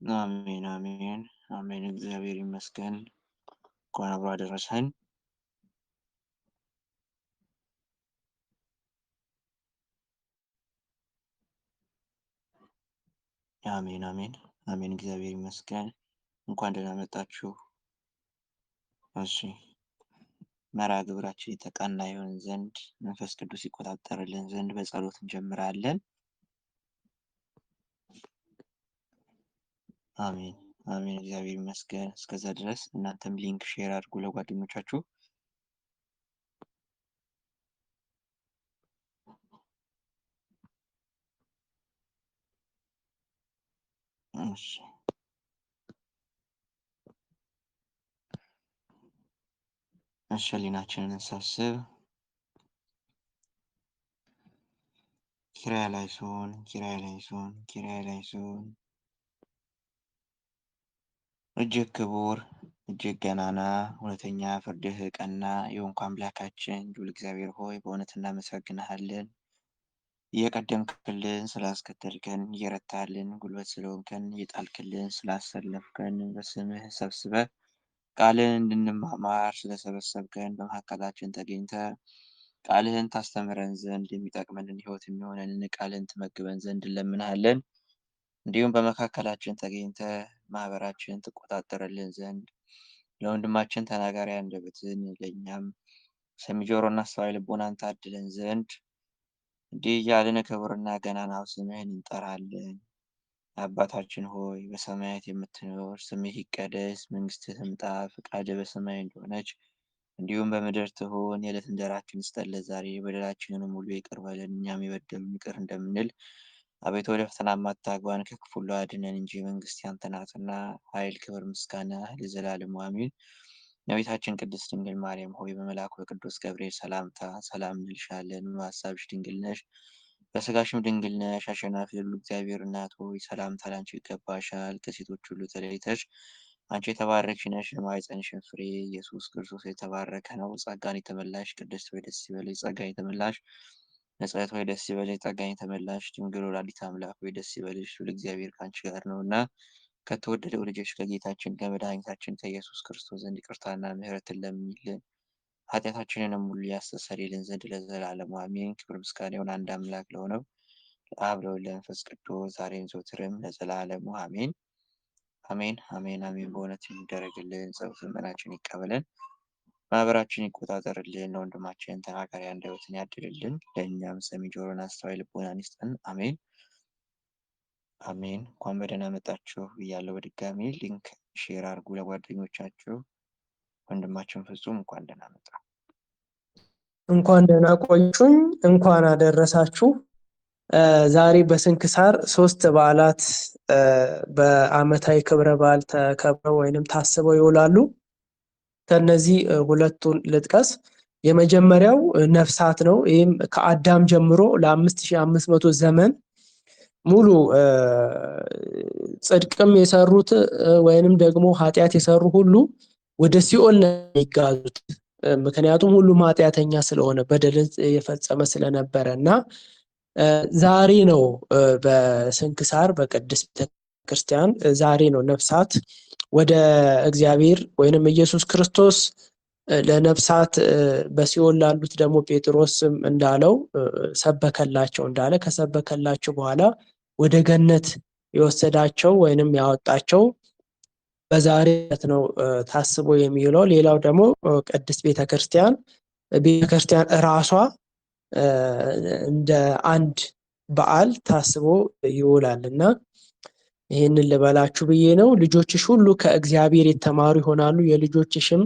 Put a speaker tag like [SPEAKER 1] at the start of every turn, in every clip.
[SPEAKER 1] አሜን አሜን አሜን። እግዚአብሔር ይመስገን። እንኳን አብሮ አደረሰን። አሜን አሜን አሜን። እግዚአብሔር ይመስገን። እንኳን ደህና መጣችሁ። እሺ፣ መርሃ ግብራችን የተቃና ይሆን ዘንድ መንፈስ ቅዱስ ይቆጣጠርልን ዘንድ በጸሎት እንጀምራለን። አሜን አሜን። እግዚአብሔር ይመስገን። እስከዛ ድረስ እናንተም ሊንክ ሼር አድርጉ ለጓደኞቻችሁ። እሺ፣ ሕሊናችንን እንሰብስብ። ኪርያላይሶን ኪርያላይሶን ኪርያላይሶን። እጅግ ክቡር እጅግ ገናና እውነተኛ ፍርድህ ቀና የሆንክ አምላካችን ልዑል እግዚአብሔር ሆይ በእውነት እናመሰግንሃለን። እየቀደምክልን ስላስከተልከን፣ እየረታልን ጉልበት ስለሆንከን፣ እየጣልክልን ስላሰለፍከን፣ በስምህ ሰብስበህ ቃልህን እንድንማማር ስለሰበሰብከን፣ በመካከላችን ተገኝተ ቃልህን ታስተምረን ዘንድ የሚጠቅመንን ሕይወት የሚሆነንን ቃልህን ትመግበን ዘንድ እንለምንሃለን። እንዲሁም በመካከላችን ተገኝተ ማህበራችን ትቆጣጠርልን ዘንድ ለወንድማችን ተናጋሪ አንደበትን ለእኛም ሰሚ ጆሮና አስተዋይ ልቦናን ታድለን ዘንድ እንዲህ እያልን ክቡርና ገናናው ስምህን እንጠራለን። አባታችን ሆይ በሰማያት የምትኖር፣ ስምህ ይቀደስ፣ መንግስትህ ትምጣ፣ ፈቃድህ በሰማይ እንደሆነች እንዲሁም በምድር ትሁን። የዕለት እንጀራችንን ስጠን ዛሬ፣ በደላችንን ሁሉ ይቅር በለን እኛም የበደሉንን ይቅር እንደምንል። አቤቱ ወደ ፈተና አታግባን ከክፉ ሁሉ አድነን እንጂ መንግስት ያንተ ናትና፣ ኃይል፣ ክብር፣ ምስጋና ለዘላለሙ አሜን። እመቤታችን ቅድስት ድንግል ማርያም ሆይ በመልአኩ በቅዱስ ገብርኤል ሰላምታ ሰላም እንልሻለን። በሐሳብሽ ድንግል ነሽ፣ በስጋሽም ድንግል ነሽ። አሸናፊ ሁሉ እግዚአብሔር እናት ሆይ ሰላምታ ላንቺ ይገባሻል። ከሴቶች ሁሉ ተለይተሽ አንቺ የተባረክሽ ነሽ፣ የማኅፀንሽም ፍሬ ኢየሱስ ክርስቶስ የተባረከ ነው። ጸጋን የተመላሽ ቅድስት ሆይ ደስ ይበልሽ፣ ጸጋን የተመላሽ ንጽሕት ሆይ ደስ ይበልሽ፣ ጸጋን የተመላሽ ድንግል ወላዲተ አምላክ ሆይ ደስ ይበልሽ፣ ሁሉ እግዚአብሔር ከአንቺ ጋር ነውና ከተወደደው ልጅሽ ከጌታችን ከመድኃኒታችን ከኢየሱስ ክርስቶስ ዘንድ ይቅርታና ምሕረትን ለምኝልን ኃጢአታችንንም ሁሉ ያስተሰርይልን ዘንድ ለዘላለሙ አሜን። ክብር ምስጋና ይሁን አንድ አምላክ ለሆነው ለአብ ለወልድ ለመንፈስ ቅዱስ ዛሬም ዘወትርም ለዘላለሙ አሜን አሜን አሜን አሜን። በእውነት የሚደረግልን ጸሎት ልመናችን ይቀበለን፣ ማህበራችን ይቆጣጠርልን፣ ለወንድማችን ተናጋሪ አንደበትን ያድልልን፣ ለእኛም ሰሚ ጆሮን አስተዋይ ልቦናን ይስጠን። አሜን አሜን። እንኳን በደህና መጣችሁ ብያለሁ። በድጋሚ ሊንክ ሼር አድርጉ ለጓደኞቻችሁ። ወንድማችን ፍጹም እንኳን ደህና መጣ።
[SPEAKER 2] እንኳን ደህና ቆዩኝ። እንኳን አደረሳችሁ። ዛሬ በስንክሳር 3 በዓላት በዓመታዊ ክብረ በዓል ተከብረው ወይንም ታስበው ይውላሉ። ከነዚህ ሁለቱን ልጥቀስ። የመጀመሪያው ነፍሳት ነው። ይህም ከአዳም ጀምሮ ለ5500 ዘመን ሙሉ ጽድቅም የሰሩት ወይንም ደግሞ ኃጢአት የሰሩ ሁሉ ወደ ሲኦል ነው የሚጋዙት። ምክንያቱም ሁሉም ኃጢአተኛ ስለሆነ በደልን የፈጸመ ስለነበረና ዛሬ ነው በስንክሳር በቅድስት ቤተክርስቲያን ዛሬ ነው ነፍሳት ወደ እግዚአብሔር ወይንም ኢየሱስ ክርስቶስ ለነፍሳት በሲኦል ላሉት ደግሞ ጴጥሮስም እንዳለው ሰበከላቸው እንዳለ ከሰበከላቸው በኋላ ወደ ገነት የወሰዳቸው ወይንም ያወጣቸው በዛሬ ነው ታስቦ የሚውለው። ሌላው ደግሞ ቅድስት ቤተክርስቲያን ራሷ እንደ አንድ በዓል ታስቦ ይውላልና ይሄንን ልበላችሁ ብዬ ነው። ልጆችሽ ሁሉ ከእግዚአብሔር የተማሩ ይሆናሉ፣ የልጆችሽም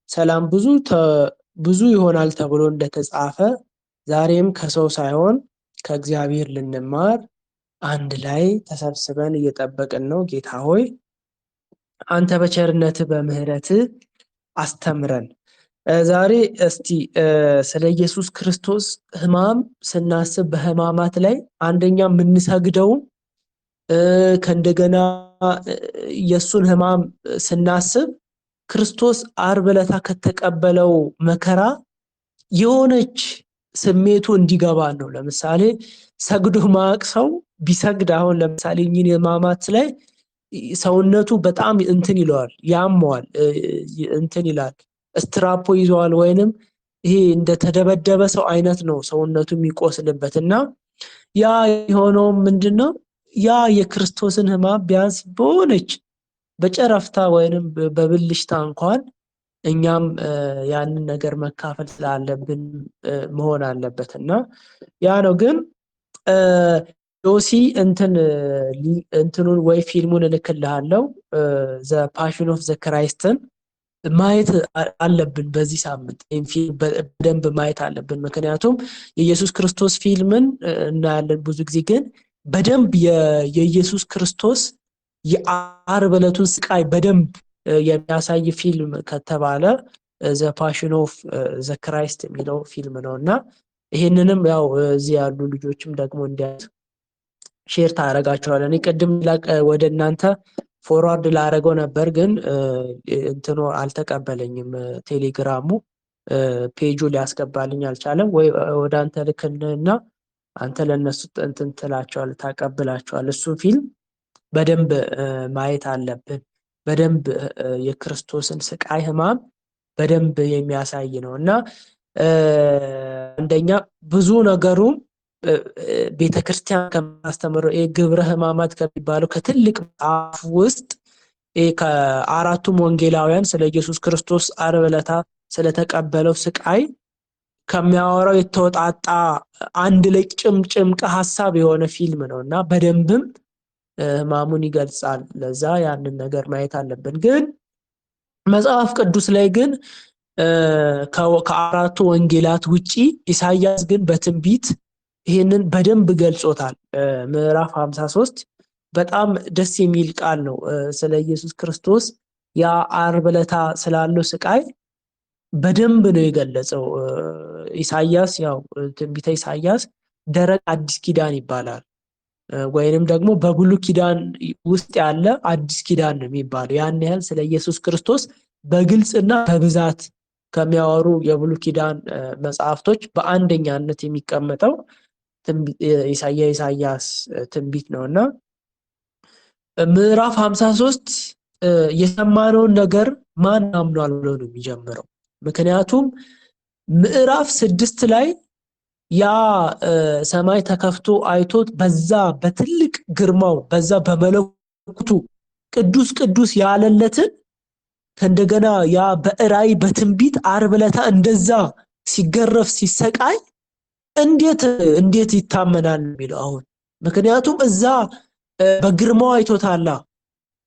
[SPEAKER 2] ሰላም ብዙ ይሆናል ተብሎ እንደተጻፈ ዛሬም ከሰው ሳይሆን ከእግዚአብሔር ልንማር አንድ ላይ ተሰብስበን እየጠበቅን ነው። ጌታ ሆይ አንተ በቸርነትህ በምህረትህ አስተምረን። ዛሬ እስቲ ስለ ኢየሱስ ክርስቶስ ሕማም ስናስብ በሕማማት ላይ አንደኛ የምንሰግደው ከእንደገና የሱን ሕማም ስናስብ ክርስቶስ ዓርብ ዕለት ከተቀበለው መከራ የሆነች ስሜቱ እንዲገባን ነው። ለምሳሌ ሰግዶ ማያውቅ ሰው ቢሰግድ አሁን ለምሳሌ እኚህን ሕማማት ላይ ሰውነቱ በጣም እንትን ይለዋል፣ ያመዋል፣ እንትን ይላል፣ ስትራፖ ይዘዋል ወይንም ይሄ እንደተደበደበ ሰው አይነት ነው ሰውነቱ የሚቆስልበት። እና ያ የሆነው ምንድነው? ያ የክርስቶስን ሕማም ቢያንስ በሆነች በጨረፍታ ወይንም በብልሽታ እንኳን እኛም ያንን ነገር መካፈል ስላለብን መሆን አለበት። እና ያ ነው። ግን ዮሲ እንትኑን ወይ ፊልሙን እልክልሃለሁ ዘ ፓሽን ኦፍ ዘ ክራይስትን ማየት አለብን። በዚህ ሳምንት ይህን ፊልም በደንብ ማየት አለብን። ምክንያቱም የኢየሱስ ክርስቶስ ፊልምን እናያለን ብዙ ጊዜ፣ ግን በደንብ የኢየሱስ ክርስቶስ የዓርብ ዕለቱን ስቃይ በደንብ የሚያሳይ ፊልም ከተባለ ዘ ፓሽን ኦፍ ዘ ክራይስት የሚለው ፊልም ነው። እና ይሄንንም ያው እዚህ ያሉ ልጆችም ደግሞ እንዲያዩት ሼር ታደርጋቸዋለህ። እኔ ቅድም ወደ እናንተ ፎርዋርድ ላደረገው ነበር፣ ግን እንትኑ አልተቀበለኝም። ቴሌግራሙ ፔጁ ሊያስገባልኝ አልቻለም። ወይ ወደ አንተ ልክልና አንተ ለነሱ እንትን ትላቸዋለህ፣ ታቀብላቸዋለህ። እሱ ፊልም በደንብ ማየት አለብን። በደንብ የክርስቶስን ስቃይ ሕማም በደንብ የሚያሳይ ነው። እና አንደኛ ብዙ ነገሩ ቤተክርስቲያን ከማስተምረው ግብረ ሕማማት ከሚባለው ከትልቅ መጽሐፍ ውስጥ ከአራቱም ወንጌላውያን ስለ ኢየሱስ ክርስቶስ ዓርብ ዕለት ስለተቀበለው ስቃይ ከሚያወራው የተወጣጣ አንድ ላይ ጭምጭምቅ ሐሳብ የሆነ ፊልም ነው። እና በደንብም ሕማሙን ይገልጻል። ለዛ ያንን ነገር ማየት አለብን። ግን መጽሐፍ ቅዱስ ላይ ግን ከአራቱ ወንጌላት ውጪ ኢሳይያስ ግን በትንቢት ይሄንን በደንብ ገልጾታል። ምዕራፍ 53 በጣም ደስ የሚል ቃል ነው። ስለ ኢየሱስ ክርስቶስ ያ ዓርብ ዕለት ስላለው ስቃይ በደንብ ነው የገለጸው ኢሳይያስ። ያው ትንቢተ ኢሳይያስ ደረቅ አዲስ ኪዳን ይባላል፣ ወይንም ደግሞ በብሉይ ኪዳን ውስጥ ያለ አዲስ ኪዳን ነው የሚባለው። ያን ያህል ስለ ኢየሱስ ክርስቶስ በግልጽና በብዛት ከሚያወሩ የብሉይ ኪዳን መጽሐፍቶች በአንደኛነት የሚቀመጠው ኢሳይያስ ትንቢት ነው። እና ምዕራፍ 53 የሰማነውን ነገር ማን አምኗል ብሎ ነው የሚጀምረው። ምክንያቱም ምዕራፍ 6 ላይ ያ ሰማይ ተከፍቶ አይቶት በዛ በትልቅ ግርማው በዛ በመለኮቱ ቅዱስ ቅዱስ ያለለትን ከእንደገና ያ በራእይ በትንቢት ዓርብ ዕለት እንደዛ ሲገረፍ ሲሰቃይ እንዴት ይታመናል የሚለው አሁን። ምክንያቱም እዛ በግርማው አይቶታል።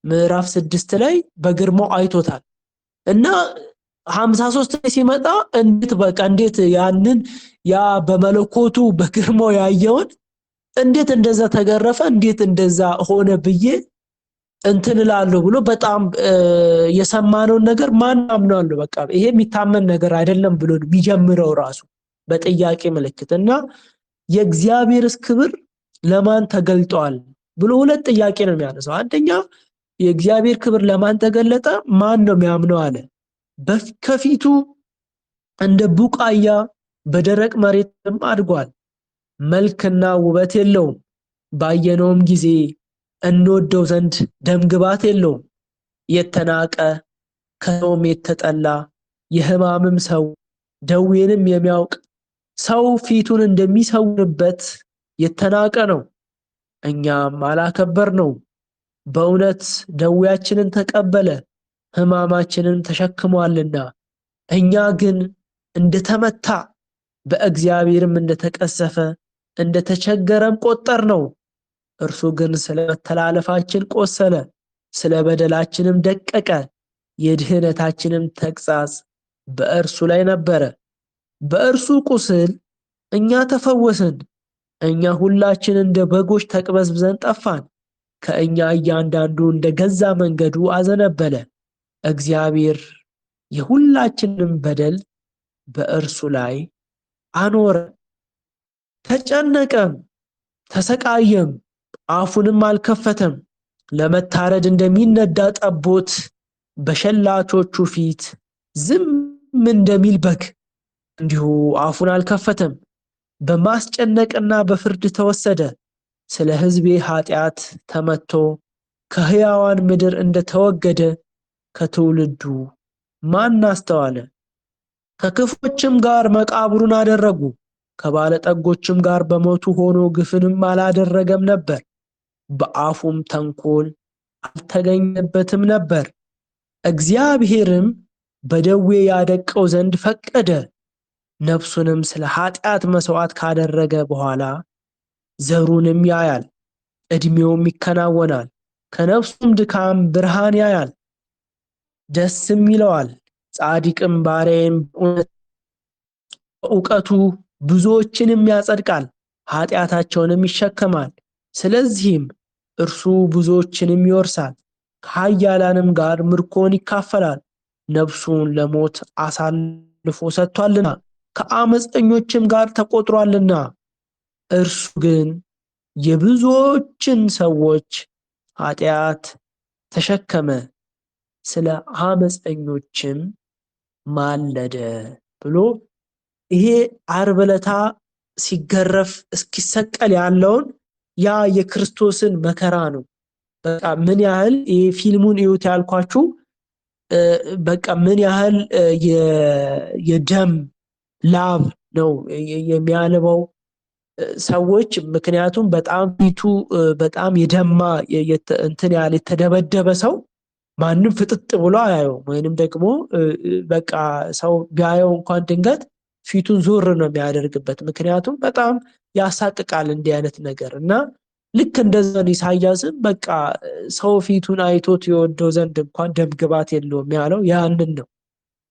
[SPEAKER 2] ምዕራፍ 6 ላይ በግርማው አይቶታል። እና 53 ላይ ሲመጣ እንዴት ያንን ያ በመለኮቱ በግርማው ያየውን እንዴት እንደዛ ተገረፈ፣ እንዴት እንደዛ ሆነ ብዬ እንትን እላለሁ ብሎ በጣም የሰማነውን ነገር ማን አምናለሁ፣ በቃ ይሄ የሚታመን ነገር አይደለም ብሎ የሚጀምረው ራሱ በጥያቄ ምልክት። እና የእግዚአብሔርስ ክብር ለማን ተገልጧል ብሎ ሁለት ጥያቄ ነው የሚያነሳው። አንደኛ የእግዚአብሔር ክብር ለማን ተገለጠ፣ ማን ነው የሚያምነው አለ። ከፊቱ እንደ ቡቃያ በደረቅ መሬትም አድጓል፣ መልክና ውበት የለውም፣ ባየነውም ጊዜ እንወደው ዘንድ ደምግባት የለውም። የተናቀ ከሰውም የተጠላ የሕማምም ሰው ደዌንም የሚያውቅ ሰው ፊቱን እንደሚሰውርበት የተናቀ ነው፣ እኛም አላከበርነው። በእውነት ደዌያችንን ተቀበለ ሕማማችንን ተሸክሟልና፣ እኛ ግን እንደተመታ በእግዚአብሔርም እንደተቀሰፈ እንደተቸገረም ቆጠርነው። እርሱ ግን ስለ መተላለፋችን ቆሰለ፣ ስለ በደላችንም ደቀቀ። የድህነታችንም ተግሣጽ በእርሱ ላይ ነበረ፣ በእርሱ ቁስል እኛ ተፈወስን። እኛ ሁላችን እንደ በጎች ተቅበዝብዘን ጠፋን፣ ከእኛ እያንዳንዱ እንደ ገዛ መንገዱ አዘነበለ። እግዚአብሔር የሁላችንም በደል በእርሱ ላይ አኖረ። ተጨነቀም ተሰቃየም፣ አፉንም አልከፈተም። ለመታረድ እንደሚነዳ ጠቦት በሸላቾቹ ፊት ዝም እንደሚል በግ እንዲሁ አፉን አልከፈተም። በማስጨነቅና በፍርድ ተወሰደ። ስለ ሕዝቤ ኃጢአት ተመትቶ ከሕያዋን ምድር እንደተወገደ ከትውልዱ ማን አስተዋለ? ከክፎችም ጋር መቃብሩን አደረጉ፣ ከባለጠጎችም ጋር በሞቱ ሆኖ ግፍንም አላደረገም ነበር፣ በአፉም ተንኮል አልተገኘበትም ነበር። እግዚአብሔርም በደዌ ያደቀው ዘንድ ፈቀደ። ነፍሱንም ስለ ኃጢአት መስዋዕት ካደረገ በኋላ ዘሩንም ያያል፣ ዕድሜውም ይከናወናል። ከነፍሱም ድካም ብርሃን ያያል፣ ደስም ይለዋል። ጻድቅም ባሪያዬን በእውቀቱ ብዙዎችንም ያጸድቃል፣ ኃጢአታቸውንም ይሸከማል። ስለዚህም እርሱ ብዙዎችንም ይወርሳል፣ ከኃያላንም ጋር ምርኮን ይካፈላል። ነፍሱን ለሞት አሳልፎ ሰጥቷልና ከአመፀኞችም ጋር ተቆጥሯልና። እርሱ ግን የብዙዎችን ሰዎች ኃጢአት ተሸከመ፣ ስለ አመፀኞችም ማለደ ብሎ ይሄ ዓርብ ዕለት ሲገረፍ እስኪሰቀል ያለውን ያ የክርስቶስን መከራ ነው። በቃ ምን ያህል ይሄ ፊልሙን እዩት ያልኳችሁ በቃ ምን ያህል የደም ላብ ነው የሚያልበው ሰዎች። ምክንያቱም በጣም ፊቱ በጣም የደማ እንትን ያለ የተደበደበ ሰው ማንም ፍጥጥ ብሎ አያየው፣ ወይንም ደግሞ በቃ ሰው ቢያየው እንኳን ድንገት ፊቱን ዞር ነው የሚያደርግበት። ምክንያቱም በጣም ያሳቅቃል እንዲህ አይነት ነገር እና ልክ እንደዛ ኢሳያስም በቃ ሰው ፊቱን አይቶት የወደው ዘንድ እንኳን ደም ግባት የለውም ያለው ያንን ነው።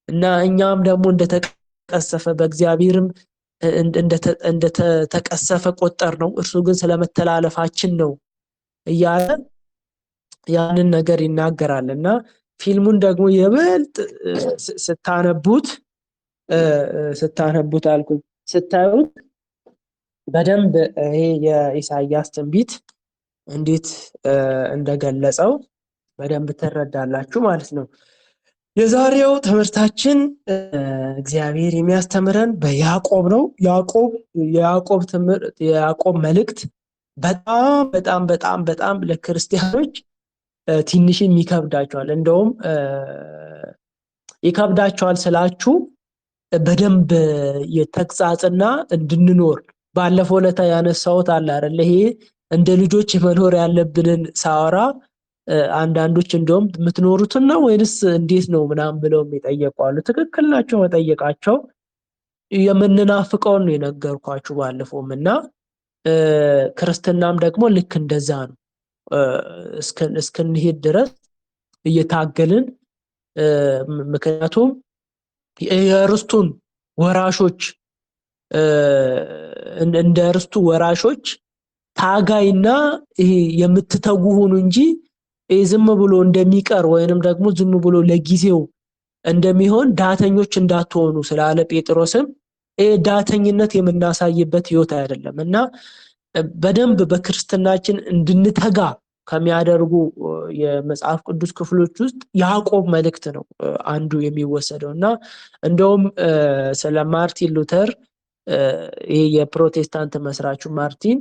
[SPEAKER 2] እና እኛም ደግሞ እንደተቀሰፈ በእግዚአብሔርም እንደተቀሰፈ ቆጠር ነው፣ እርሱ ግን ስለመተላለፋችን ነው እያለ ያንን ነገር ይናገራል። እና ፊልሙን ደግሞ የበልጥ ስታነቡት አልኩኝ ስታዩት በደንብ ይሄ የኢሳያስ ትንቢት እንዴት እንደገለጸው በደንብ ትረዳላችሁ ማለት ነው። የዛሬው ትምህርታችን እግዚአብሔር የሚያስተምረን በያዕቆብ ነው። የያዕቆብ መልእክት በጣም በጣም በጣም በጣም ለክርስቲያኖች ትንሽም ይከብዳቸዋል። እንደውም ይከብዳቸዋል ስላችሁ በደንብ የተግሳጽና እንድንኖር ባለፈው ዕለት ያነሳሁት አለ አይደል? ይሄ እንደ ልጆች መኖር ያለብንን ሳወራ አንዳንዶች እንደውም የምትኖሩትን ነው ወይንስ እንዴት ነው ምናምን ብለው የሚጠየቁ አሉ። ትክክል ናቸው መጠየቃቸው። የምንናፍቀውን ነው የነገርኳችሁ ባለፈውም። እና ክርስትናም ደግሞ ልክ እንደዛ ነው። እስክንሄድ ድረስ እየታገልን ምክንያቱም የርስቱን ወራሾች እንደ ርስቱ ወራሾች ታጋይና ይሄ የምትተጉ ሁኑ እንጂ ዝም ብሎ እንደሚቀር ወይንም ደግሞ ዝም ብሎ ለጊዜው እንደሚሆን ዳተኞች እንዳትሆኑ ስላለ ጴጥሮስም ዳተኝነት የምናሳይበት ህይወት አይደለም። እና በደንብ በክርስትናችን እንድንተጋ ከሚያደርጉ የመጽሐፍ ቅዱስ ክፍሎች ውስጥ ያዕቆብ መልእክት ነው አንዱ የሚወሰደው። እና እንደውም ስለ ማርቲን ሉተር ይሄ የፕሮቴስታንት መስራቹ ማርቲን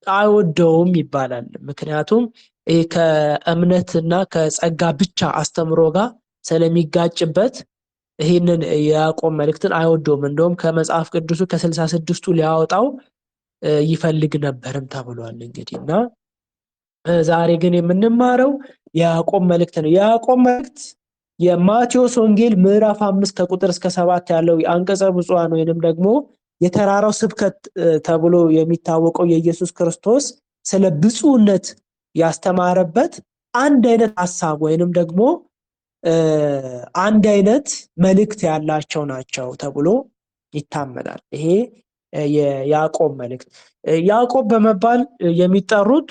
[SPEAKER 2] አይወደውም ይባላል። ምክንያቱም ይሄ ከእምነትና ከጸጋ ብቻ አስተምሮ ጋር ስለሚጋጭበት ይሄንን የያዕቆብ መልእክትን አይወደውም። እንደውም ከመጽሐፍ ቅዱሱ ከ66ቱ ሊያወጣው ይፈልግ ነበርም ተብሏል። እንግዲህ እና ዛሬ ግን የምንማረው የያዕቆብ መልእክት ነው። የያዕቆብ መልእክት የማቴዎስ ወንጌል ምዕራፍ 5 ከቁጥር እስከ 7 ያለው የአንቀጸ ብፁዓን ወይንም ደግሞ የተራራው ስብከት ተብሎ የሚታወቀው የኢየሱስ ክርስቶስ ስለ ብፁዕነት ያስተማረበት አንድ አይነት ሐሳብ ወይንም ደግሞ አንድ አይነት መልእክት ያላቸው ናቸው ተብሎ ይታመናል። ይሄ የያዕቆብ መልእክት ያዕቆብ በመባል የሚጠሩት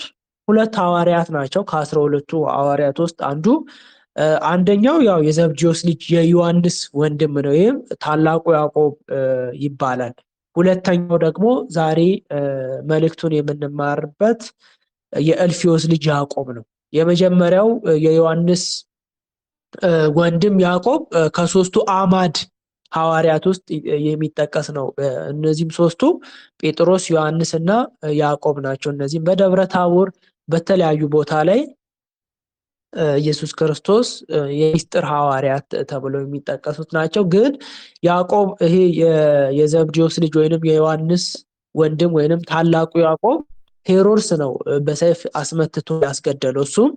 [SPEAKER 2] ሁለት ሐዋርያት ናቸው። ከ12ቱ ሐዋርያት ውስጥ አንደኛው ያው የዘብዴዎስ ልጅ የዮሐንስ ወንድም ነው። ይህም ታላቁ ያዕቆብ ይባላል። ሁለተኛው ደግሞ ዛሬ መልእክቱን የምንማርበት የእልፊዮስ ልጅ ያዕቆብ ነው። የመጀመሪያው የዮሐንስ ወንድም ያዕቆብ ከሶስቱ አማድ ሐዋርያት ውስጥ የሚጠቀስ ነው። እነዚህም ሶስቱ ጴጥሮስ፣ ዮሐንስ እና ያዕቆብ ናቸው። እነዚህም በደብረ ታቦር በተለያዩ ቦታ ላይ ኢየሱስ ክርስቶስ የሚስጥር ሐዋርያት ተብለው የሚጠቀሱት ናቸው። ግን ያዕቆብ ይሄ የዘብዴዎስ ልጅ ወይንም የዮሐንስ ወንድም ወይንም ታላቁ ያዕቆብ ሄሮድስ ነው በሰይፍ አስመትቶ ያስገደለው። እሱም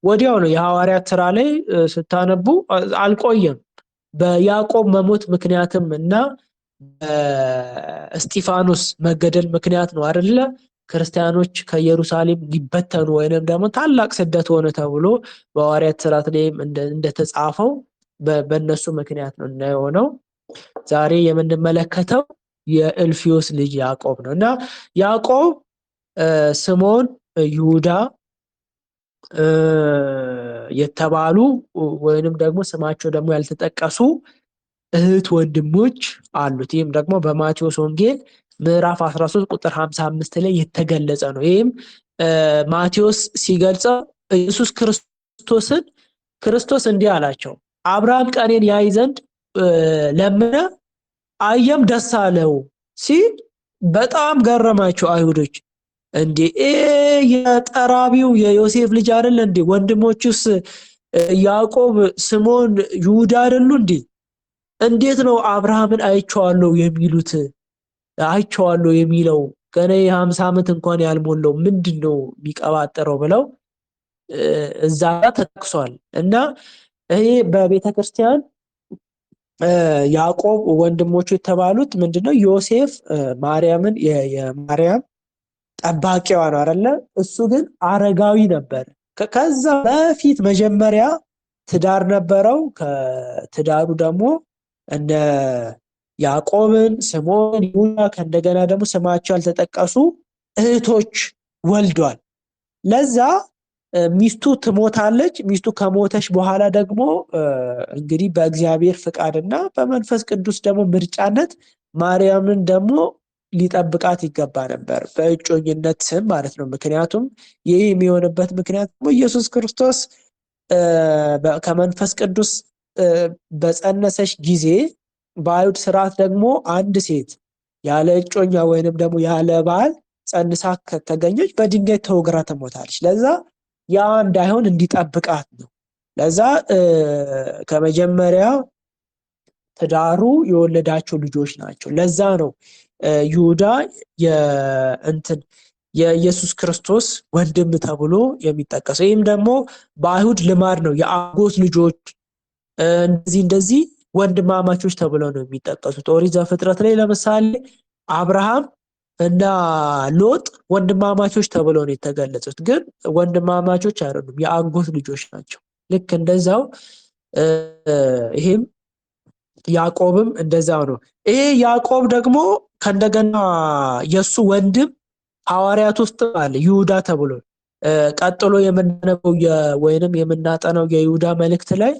[SPEAKER 2] ወዲያው ነው። የሐዋርያት ስራ ላይ ስታነቡ አልቆየም። በያዕቆብ መሞት ምክንያትም እና እስጢፋኖስ መገደል ምክንያት ነው አይደለ ክርስቲያኖች ከኢየሩሳሌም ሊበተኑ ወይንም ደግሞ ታላቅ ስደት ሆነ ተብሎ በሐዋርያት ሥራት ላይም እንደተጻፈው በእነሱ ምክንያት ነው የሆነው። ዛሬ የምንመለከተው የእልፊዮስ ልጅ ያዕቆብ ነው እና ያዕቆብ፣ ስምዖን፣ ይሁዳ የተባሉ ወይንም ደግሞ ስማቸው ደግሞ ያልተጠቀሱ እህት ወንድሞች አሉት። ይህም ደግሞ በማቴዎስ ወንጌል ምዕራፍ 13 ቁጥር 55 ላይ የተገለጸ ነው። ይህም ማቴዎስ ሲገልጸው ኢየሱስ ክርስቶስ እንዲህ አላቸው፣ አብርሃም ቀኔን ያይ ዘንድ ለመነ፣ አየም ደስ አለው ሲል በጣም ገረማቸው አይሁዶች። እንዴ የጠራቢው የዮሴፍ ልጅ አይደል እንዴ? ወንድሞቹስ ያዕቆብ፣ ስምዖን፣ ይሁዳ አይደሉ እንዴ? እንዴት ነው አብርሃምን አይቼዋለሁ የሚሉት? አይቼዋለሁ የሚለው ገና የ50 ዓመት እንኳን ያልሞላው ምንድነው የሚቀባጠረው ብለው እዛ ተጠቅሷል። እና ይሄ በቤተክርስቲያን ያዕቆብ ወንድሞቹ የተባሉት ምንድነው? ዮሴፍ ማርያምን የማርያም ጠባቂዋ ነው አይደለ? እሱ ግን አረጋዊ ነበር። ከዛ በፊት መጀመሪያ ትዳር ነበረው። ከትዳሩ ደግሞ እነ ያዕቆብን፣ ስምዖን፣ ይሁዳ ከእንደገና ደግሞ ስማቸው ያልተጠቀሱ እህቶች ወልዷል። ለዛ ሚስቱ ትሞታለች። ሚስቱ ከሞተች በኋላ ደግሞ እንግዲህ በእግዚአብሔር ፍቃድና በመንፈስ ቅዱስ ደግሞ ምርጫነት ማርያምን ደግሞ ሊጠብቃት ይገባ ነበር፣ በእጮኝነት ስም ማለት ነው። ምክንያቱም ይህ የሚሆንበት ምክንያት ደግሞ ኢየሱስ ክርስቶስ ከመንፈስ ቅዱስ በጸነሰች ጊዜ በአይሁድ ስርዓት ደግሞ አንድ ሴት ያለ እጮኛ ወይንም ደግሞ ያለ ባል ጸንሳ ከተገኘች በድንጋይ ተወግራ ትሞታለች። ለዛ ያ እንዳይሆን እንዲጠብቃት ነው። ለዛ ከመጀመሪያ ትዳሩ የወለዳቸው ልጆች ናቸው። ለዛ ነው ይሁዳ የኢየሱስ ክርስቶስ ወንድም ተብሎ የሚጠቀሰው። ይህም ደግሞ በአይሁድ ልማድ ነው። የአጎት ልጆች እንደዚህ ወንድማማቾች ተብለው ነው የሚጠቀሱት። ኦሪት ዘፍጥረት ላይ ለምሳሌ አብርሃም እና ሎጥ ወንድማማቾች ተብለው ነው የተገለጹት። ግን ወንድማማቾች አይደሉም፣ የአጎት ልጆች ናቸው። ልክ እንደዛው ይሄም ያዕቆብም እንደዛው ነው። ይሄ ያዕቆብ ደግሞ ከእንደገና የሱ ወንድም ሐዋርያት ውስጥ አለ ይሁዳ ተብሎ ቀጥሎ የምናነበው ወይንም የምናጠናው የይሁዳ መልእክት ላይ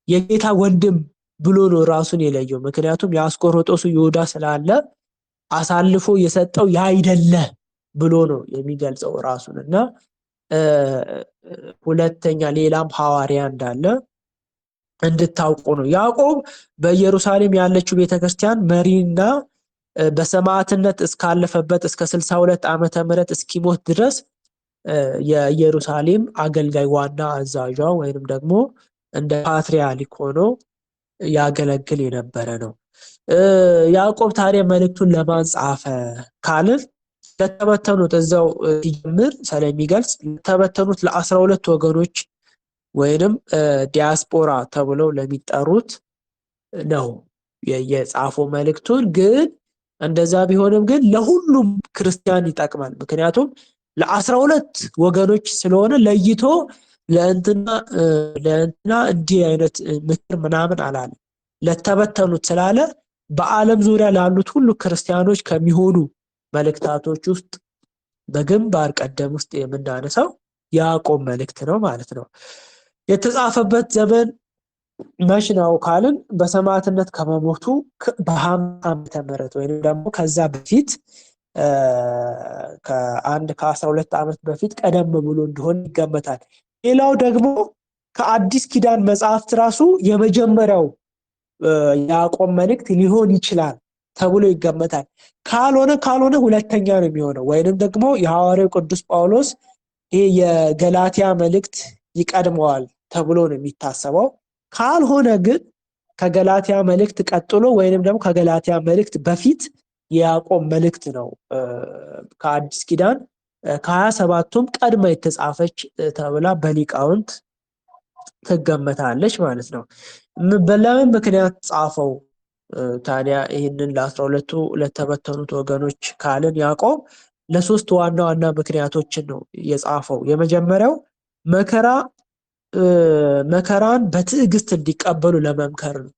[SPEAKER 2] የጌታ ወንድም ብሎ ነው ራሱን የለየው። ምክንያቱም የአስቆሮጦሱ ይሁዳ ስላለ አሳልፎ የሰጠው ያይደለ ብሎ ነው የሚገልጸው ራሱን። እና ሁለተኛ ሌላም ሐዋርያ እንዳለ እንድታውቁ ነው። ያዕቆብ በኢየሩሳሌም ያለችው ቤተክርስቲያን መሪና በሰማዕትነት እስካለፈበት እስከ 62 ዓመተ ምህረት እስኪሞት ድረስ የኢየሩሳሌም አገልጋይ ዋና አዛዧ ወይንም ደግሞ እንደ ፓትርያርክ ሆኖ ያገለግል የነበረ ነው። ያዕቆብ ታዲያ መልእክቱን ለማን ጻፈ ካልን ለተበተኑት እዛው ሲጀምር ስለሚገልጽ ለተበተኑት ለ12 ወገኖች ወይንም ዲያስፖራ ተብለው ለሚጠሩት ነው የጻፈው መልእክቱን። ግን እንደዛ ቢሆንም ግን ለሁሉም ክርስቲያን ይጠቅማል። ምክንያቱም ለ12 ወገኖች ስለሆነ ለይቶ ለእንትና እንዲህ አይነት ምክር ምናምን አላለ። ለተበተኑት ስላለ በዓለም ዙሪያ ላሉት ሁሉ ክርስቲያኖች ከሚሆኑ መልእክታቶች ውስጥ በግንባር ቀደም ውስጥ የምናነሳው ያዕቆብ መልእክት ነው ማለት ነው። የተጻፈበት ዘመን መች ነው ካልን በሰማዕትነት ከመሞቱ በ50 ዓመተ ምህረት ወይንም ደግሞ ከዛ በፊት ከ12 ዓመት በፊት ቀደም ብሎ እንደሆነ ይገመታል። ሌላው ደግሞ ከአዲስ ኪዳን መጽሐፍት ራሱ የመጀመሪያው ያዕቆብ መልእክት ሊሆን ይችላል ተብሎ ይገመታል። ካልሆነ ሁለተኛ ነው የሚሆነው። ወይንም ደግሞ የሐዋርያው ቅዱስ ጳውሎስ ይሄ የገላትያ መልእክት ይቀድመዋል ተብሎ ነው የሚታሰበው። ካልሆነ ግን ከገላትያ መልእክት ቀጥሎ ወይንም ደግሞ ከገላትያ መልእክት በፊት የያዕቆብ መልእክት ነው ከአዲስ ኪዳን ከ27ቱም ቀድማ የተጻፈች ተብላ በሊቃውንት ትገመታለች ማለት ነው። በለምን ምክንያት ጻፈው ታዲያ ይህንን ለ12ቱ ለተበተኑት ወገኖች ካልን ያዕቆብ ለሶስት ዋና ዋና ምክንያቶችን ነው የጻፈው። የመጀመሪያው መከራን በትዕግስት እንዲቀበሉ ለመምከር ነው።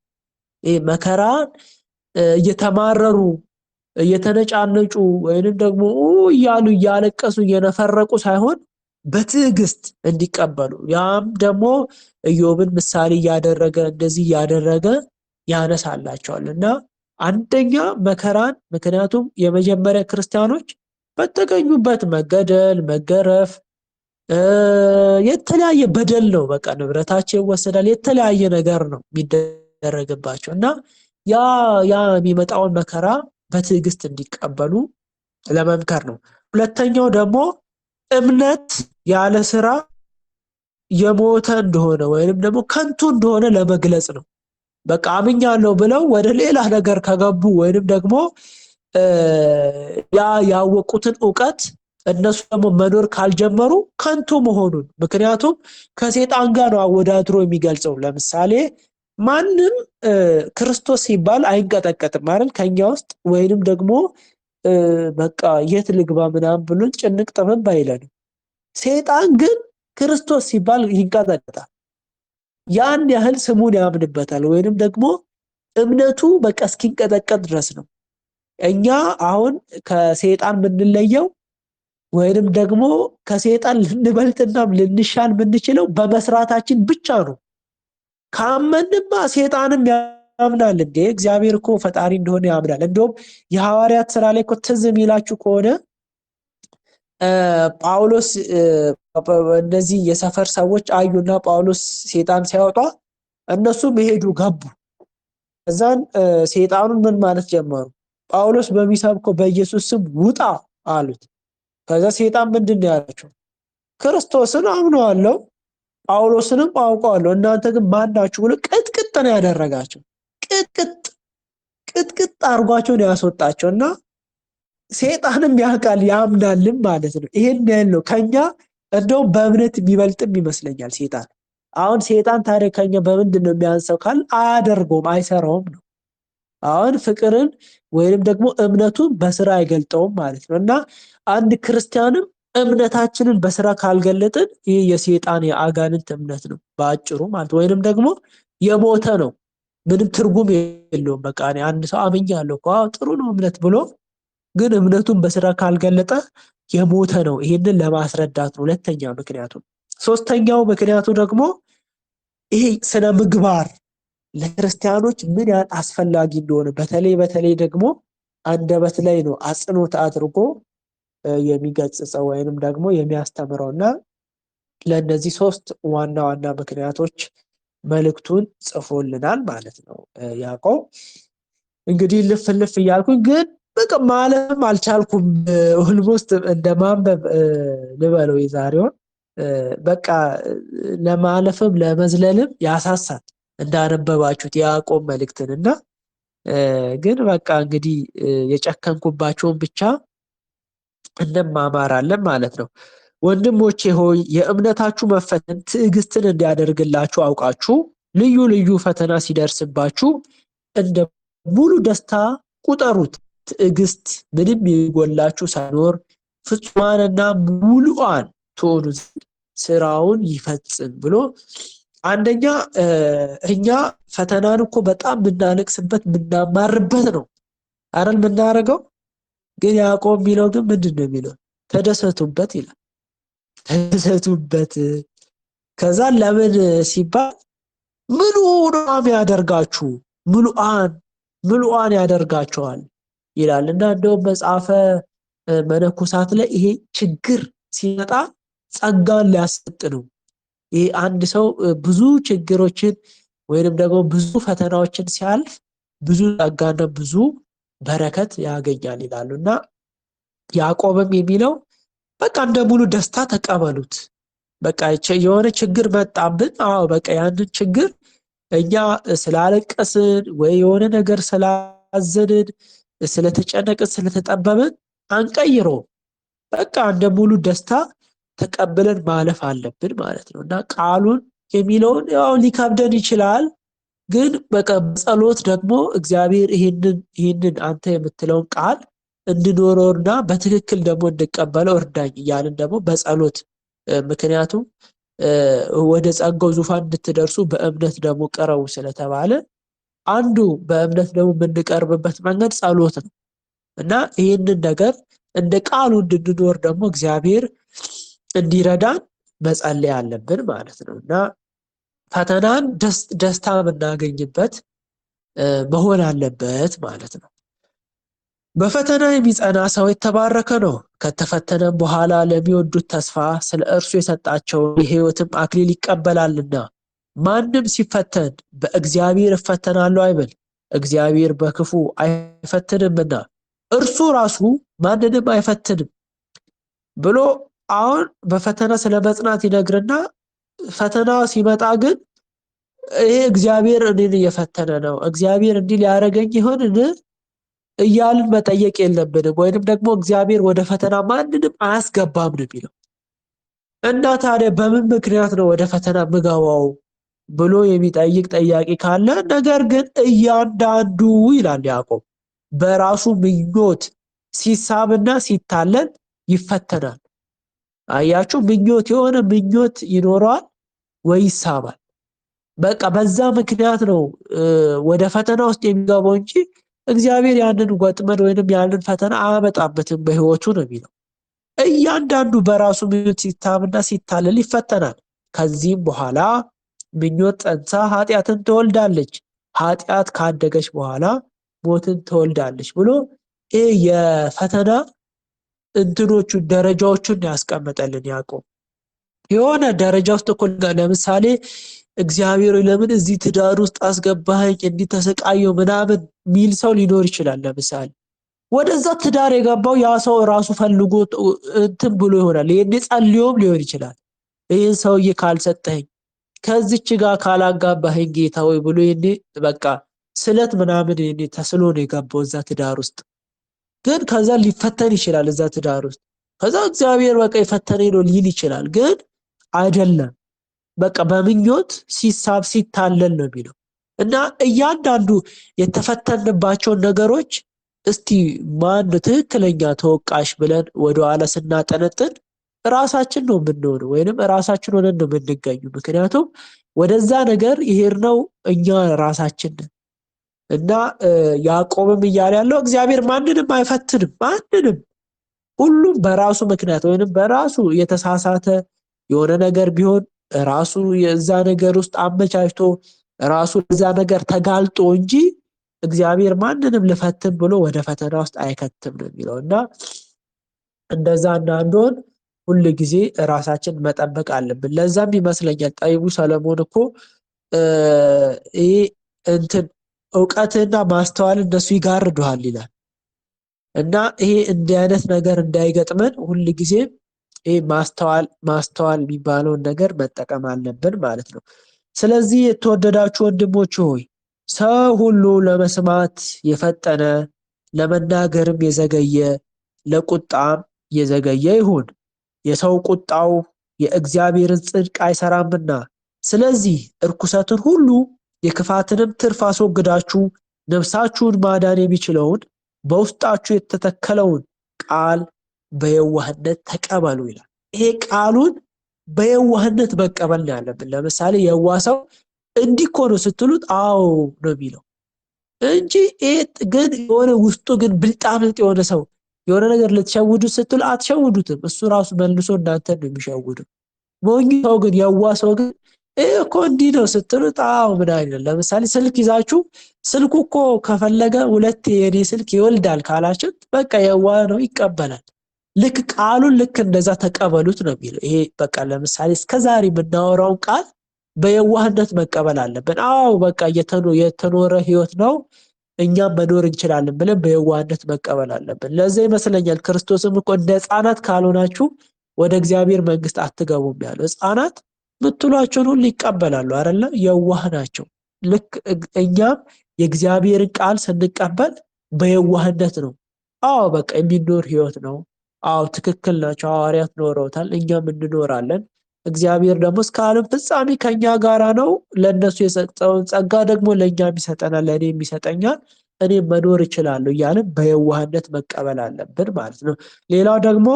[SPEAKER 2] ይህ መከራን እየተማረሩ እየተነጫነጩ ወይንም ደግሞ እያሉ እያለቀሱ እየነፈረቁ ሳይሆን በትዕግስት እንዲቀበሉ፣ ያም ደግሞ ኢዮብን ምሳሌ እያደረገ እንደዚህ እያደረገ ያነሳላቸዋል። እና አንደኛ መከራን፣ ምክንያቱም የመጀመሪያ ክርስቲያኖች በተገኙበት መገደል፣ መገረፍ፣ የተለያየ በደል ነው። በቃ ንብረታቸው ይወሰዳል፣ የተለያየ ነገር ነው የሚደረግባቸው እና ያ የሚመጣውን መከራ በትዕግስት እንዲቀበሉ ለመምከር ነው። ሁለተኛው ደግሞ እምነት ያለ ስራ የሞተ እንደሆነ ወይንም ደግሞ ከንቱ እንደሆነ ለመግለጽ ነው። በቃ አምኛለሁ ብለው ወደ ሌላ ነገር ከገቡ ወይንም ደግሞ ያወቁትን ዕውቀት እነሱ ደግሞ መኖር ካልጀመሩ ከንቱ መሆኑን፣ ምክንያቱም ከሰይጣን ጋር ነው አወዳድሮ የሚገልጸው። ለምሳሌ ማንም ክርስቶስ ሲባል አይንቀጠቀጥም አይደል ከኛ ውስጥ፣ ወይንም ደግሞ በቃ የት ልግባ ምናምን ብሎ ጭንቅ ጥምብ አይለንም። ሰይጣን ግን ክርስቶስ ሲባል ይንቀጠቀጣል። ያን ያህል ስሙን ያምንበታል፣ ወይንም ደግሞ እምነቱ በቃ እስኪንቀጠቀጥ ድረስ ነው። እኛ አሁን ከሰይጣን የምንለየው ወይንም ደግሞ ከሰይጣን ልንበልጥና ልንሻል የምንችለው በመስራታችን ብቻ ነው። ካመንማ ሰይጣንም ያምናል። እንዴ እግዚአብሔር እኮ ፈጣሪ እንደሆነ ያምናል። እንደውም የሐዋርያት ሥራ ላይ እኮ ትዝ የሚላችሁ ከሆነ ጳውሎስ እነዚህ የሰፈር ሰዎች አዩና ጳውሎስ ሰይጣን ሲያወጣ እነሱ መሄዱ ገቡ። እዛን ሰይጣኑን ምን ማለት ጀመሩ? ጳውሎስ በሚሰብከው በኢየሱስ ስም ውጣ አሉት። ከዛ ሰይጣን ምንድነው ያላቸው? ክርስቶስን አምነዋለሁ ጳውሎስንም አውቀዋለሁ እናንተ ግን ማን ናችሁ ብሎ ቅጥቅጥ ነው ያደረጋቸው። ቅጥቅጥ አርጓቸው ነው ያስወጣቸውና ሰይጣንም ያውቃል ያምናልም ማለት ነው። ይሄን ያለው ከኛ እንደውም በእምነት የሚበልጥም ይመስለኛል ሰይጣን። አሁን ሰይጣን ታዲያ ከኛ በምንድን ነው የሚያንሰው ካል አያደርገውም፣ አይሰራውም ነው። አሁን ፍቅርን ወይንም ደግሞ እምነቱን በስራ አይገልጠውም ማለት ነው። እና አንድ ክርስቲያንም እምነታችንን በስራ ካልገለጥን ይህ የሰይጣን የአጋንንት እምነት ነው በአጭሩ ማለት፣ ወይንም ደግሞ የሞተ ነው፣ ምንም ትርጉም የለውም። በቃ አንድ ሰው አምኛለሁ እኮ ጥሩ ነው እምነት ብሎ ግን እምነቱን በስራ ካልገለጠ የሞተ ነው። ይሄንን ለማስረዳት ነው ሁለተኛ ምክንያቱ። ሶስተኛው ምክንያቱ ደግሞ ይሄ ስነ ምግባር ለክርስቲያኖች ምን ያህል አስፈላጊ እንደሆነ በተለይ ደግሞ አንደበት ላይ ነው አጽንኦት አድርጎ የሚገጽጸው ወይንም ደግሞ የሚያስተምረውና ለእነዚህ ሶስት ዋና ዋና ምክንያቶች መልእክቱን ጽፎልናል ማለት ነው ያዕቆብ። እንግዲህ ልፍ እያልኩኝ ግን በቃ ማለፍም አልቻልኩም። ኦልሞስት እንደማንበብ ልበለው የዛሬውን በቃ ለማለፍም ለመዝለልም ያሳሳል እንዳነበባችሁት የያዕቆብ መልእክትንና ግን በቃ እንግዲህ የጨከንኩባቸውን ብቻ እንማማራለን ማለት ነው። ወንድሞቼ ሆይ የእምነታችሁ መፈተን ትዕግስትን እንዲያደርግላችሁ አውቃችሁ ልዩ ልዩ ፈተና ሲደርስባችሁ እንደ ሙሉ ደስታ ቁጠሩት። ትዕግስት ምንም ይጎላችሁ ሳይኖር ፍጹማንና ሙሉአን ትሆኑ ዘንድ ስራውን ይፈጽም ብሎ አንደኛ እኛ ፈተናን እኮ በጣም የምናለቅስበት የምናማርበት ነው አይደል የምናደርገው። ግን ያዕቆብ የሚለው ግን ምንድን ነው የሚለው? ተደሰቱበት ይላል። ተደሰቱበት። ከዛ ለምን ሲባል ምሉዓን ያደርጋችሁ ምሉዓን ያደርጋቸዋል ይላል። እና እንደውም መጽሐፈ መነኮሳት ላይ ይሄ ችግር ሲመጣ ጸጋን ሊያሰጥ ነው። ይሄ አንድ ሰው ብዙ ችግሮችን ወይንም ደግሞ ብዙ ፈተናዎችን ሲያልፍ ብዙ ጸጋና ብዙ በረከት ያገኛል ይላሉና ያዕቆብም የሚለው በቃ እንደ ሙሉ ደስታ ተቀበሉት። በቃ የሆነ ችግር መጣብን። አዎ በቃ ያንን ችግር እኛ ስላለቀስን ወይ የሆነ ነገር ስላዘንን ስለተጨነቅን ስለተጠበብን አንቀይረውም። በቃ እንደ ሙሉ ደስታ ተቀብለን ማለፍ አለብን ማለት ነው። እና ቃሉን የሚለውን ያው ሊከብደን ይችላል፣ ግን በቃ በጸሎት ደግሞ እግዚአብሔር ይህንን አንተ የምትለውን ቃል እንድኖረውና በትክክል ደግሞ እንድቀበለው እርዳኝ እያልን ደግሞ በጸሎት ምክንያቱም ወደ ጸጋው ዙፋን እንድትደርሱ በእምነት ደግሞ ቅረቡ ስለተባለ አንዱ በእምነት ደግሞ የምንቀርብበት መንገድ ጸሎት ነው እና ይህንን ነገር እንደ ቃሉ እንድንኖር ደግሞ እግዚአብሔር እንዲረዳን መጸለይ አለብን ማለት ነው። እና ፈተናን ደስታ የምናገኝበት መሆን አለበት ማለት ነው። በፈተና የሚጸና ሰው የተባረከ ነው። ከተፈተነም በኋላ ለሚወዱት ተስፋ ስለ እርሱ የሰጣቸውን የሕይወትም አክሊል ይቀበላልና። ማንም ሲፈተን በእግዚአብሔር እፈተናለሁ አይበል፣ እግዚአብሔር በክፉ አይፈትንምና እርሱ ራሱ ማንንም አይፈትንም ብሎ አሁን በፈተና ስለ መጽናት ይነግርና ፈተና ሲመጣ ግን ይሄ እግዚአብሔር እኔን እየፈተነ ነው፣ እግዚአብሔር እንዲህ ሊያደርገኝ ይሆንን እያልን መጠየቅ የለብንም። ወይንም ደግሞ እግዚአብሔር ወደ ፈተና ማንንም አያስገባም ነው የሚለው። እና ታዲያ በምን ምክንያት ነው ወደ ፈተና ምገባው ብሎ የሚጠይቅ ጠያቂ ካለ፣ ነገር ግን እያንዳንዱ ይላል ያዕቆብ በራሱ ምኞት ሲሳብና ሲታለል ይፈተናል። አያችሁ፣ ምኞት የሆነ ምኞት ይኖረዋል ወይ ይሳባል። በቃ በዛ ምክንያት ነው ወደ ፈተና ውስጥ የሚገባው እንጂ እግዚአብሔር ያንን ወጥመድ ወይንም ያንን ፈተና አያመጣበትም በህይወቱ ነው የሚለው። እያንዳንዱ በራሱ ምኞት ሲታምና ሲታለል ይፈተናል። ከዚህም በኋላ ምኞት ጸንሳ ኃጢአትን ትወልዳለች፣ ኃጢአት ካደገች በኋላ ሞትን ትወልዳለች ብሎ ይህ የፈተና እንትኖቹን ደረጃዎቹን ያስቀመጠልን ያዕቆብ። የሆነ ደረጃ ውስጥ እኮ ለምሳሌ እግዚአብሔር ለምን እዚህ ትዳር ውስጥ አስገባኸኝ እንዲህ ተሰቃየው ምናምን ሚል ሰው ሊኖር ይችላል። ለምሳሌ ወደዛ ትዳር የገባው ያ ሰው ራሱ ፈልጎ እንትን ብሎ ይሆናል። ይሄኔ ጸልዮም ሊሆን ይችላል። ይህን ሰውዬ ካልሰጠኸኝ ከዚች ጋር ካላጋባኸኝ ጌታ ወይ ብሎ ይሄኔ በቃ ስለት ምናምን ይሄኔ ተስሎ ነው የገባው እዛ ትዳር ውስጥ። ግን ከዛ ሊፈተን ይችላል እዛ ትዳር ውስጥ። ከዛ እግዚአብሔር በቃ የፈተነኝ ነው ሊል ይችላል። ግን አይደለም፣ በቃ በምኞት ሲሳብ ሲታለል ነው የሚለው። እና እያንዳንዱ የተፈተንባቸውን ነገሮች እስቲ ማን ትክክለኛ ተወቃሽ ብለን ወደኋላ ስናጠነጥን ራሳችን ነው የምንሆነው፣ ወይንም ራሳችን ሆነን ነው የምንገኙ። ምክንያቱም ወደዛ ነገር የሄድነው እኛ ራሳችን ነን። እና ያዕቆብም እያለ ያለው እግዚአብሔር ማንንም አይፈትንም፣ ማንንም። ሁሉም በራሱ ምክንያት ወይንም በራሱ የተሳሳተ የሆነ ነገር ቢሆን ራሱ የዛ ነገር ውስጥ አመቻችቶ ራሱ ለዛ ነገር ተጋልጦ እንጂ እግዚአብሔር ማንንም ልፈትን ብሎ ወደ ፈተና ውስጥ አይከትም ነው የሚለው። እና እንደዛ እንዳንሆን ሁል ጊዜ ራሳችን መጠበቅ አለብን። ለዛም ይመስለኛል ጠቢቡ ሰለሞን እኮ ይሄ እንትን እውቀትና ማስተዋል እነሱ ይጋርዱሃል ይላል። እና ይሄ እንዲህ አይነት ነገር እንዳይገጥመን ሁል ጊዜ ይሄ ማስተዋል የሚባለውን ነገር መጠቀም አለብን ማለት ነው። ስለዚህ የተወደዳችሁ ወንድሞች ሆይ ሰው ሁሉ ለመስማት የፈጠነ ለመናገርም የዘገየ ለቁጣም የዘገየ ይሁን፣ የሰው ቁጣው የእግዚአብሔርን ጽድቅ አይሰራምና። ስለዚህ እርኩሰትን ሁሉ የክፋትንም ትርፍ አስወግዳችሁ ነፍሳችሁን ማዳን የሚችለውን በውስጣችሁ የተተከለውን ቃል በየዋህነት ተቀበሉ ይላል። ይሄ ቃሉን በየዋህነት መቀበል ነው ያለብን። ለምሳሌ የዋህ ሰው እንዲህ እኮ ነው ስትሉት አዎ ነው የሚለው እንጂ ግን የሆነ ውስጡ ግን ብልጣብልጥ የሆነ ሰው የሆነ ነገር ልትሸውዱት ስትሉ አትሸውዱትም። እሱ ራሱ መልሶ እናንተን ነው የሚሸውደው። ሞኝ ሰው ግን የዋህ ሰው ግን እኮ እንዲህ ነው ስትሉት አዎ ምን አይደል። ለምሳሌ ስልክ ይዛችሁ ስልኩ እኮ ከፈለገ ሁለት የኔ ስልክ ይወልዳል ካላችሁት በቃ የዋህ ነው ይቀበላል። ልክ ቃሉን ልክ እንደዛ ተቀበሉት ነው የሚለው። ይሄ በቃ ለምሳሌ እስከዛሬ የምናወራውን ቃል በየዋህነት መቀበል አለብን። አዎ በቃ የተኖረ ህይወት ነው እኛም መኖር እንችላለን ብለን በየዋህነት መቀበል አለብን። ለዛ ይመስለኛል ክርስቶስም እኮ እንደ ሕፃናት ካልሆናችሁ ወደ እግዚአብሔር መንግስት አትገቡም ያለው። ሕፃናት ምትሏቸውን ሁሉ ይቀበላሉ አይደለ? የዋህ ናቸው። ልክ እኛም የእግዚአብሔርን ቃል ስንቀበል በየዋህነት ነው። አዎ በቃ የሚኖር ህይወት ነው። አዎ ትክክል ናቸው። ሐዋርያት ኖረውታል፣ እኛም እንኖራለን። እግዚአብሔር ደግሞ እስከ ዓለም ፍጻሜ ከኛ ጋራ ነው። ለእነሱ የሰጠውን ጸጋ ደግሞ ለእኛም ይሰጠናል፣ ለእኔም ይሰጠኛል፣ እኔም መኖር እችላለሁ እያልን በየዋህነት መቀበል አለብን ማለት ነው። ሌላው ደግሞ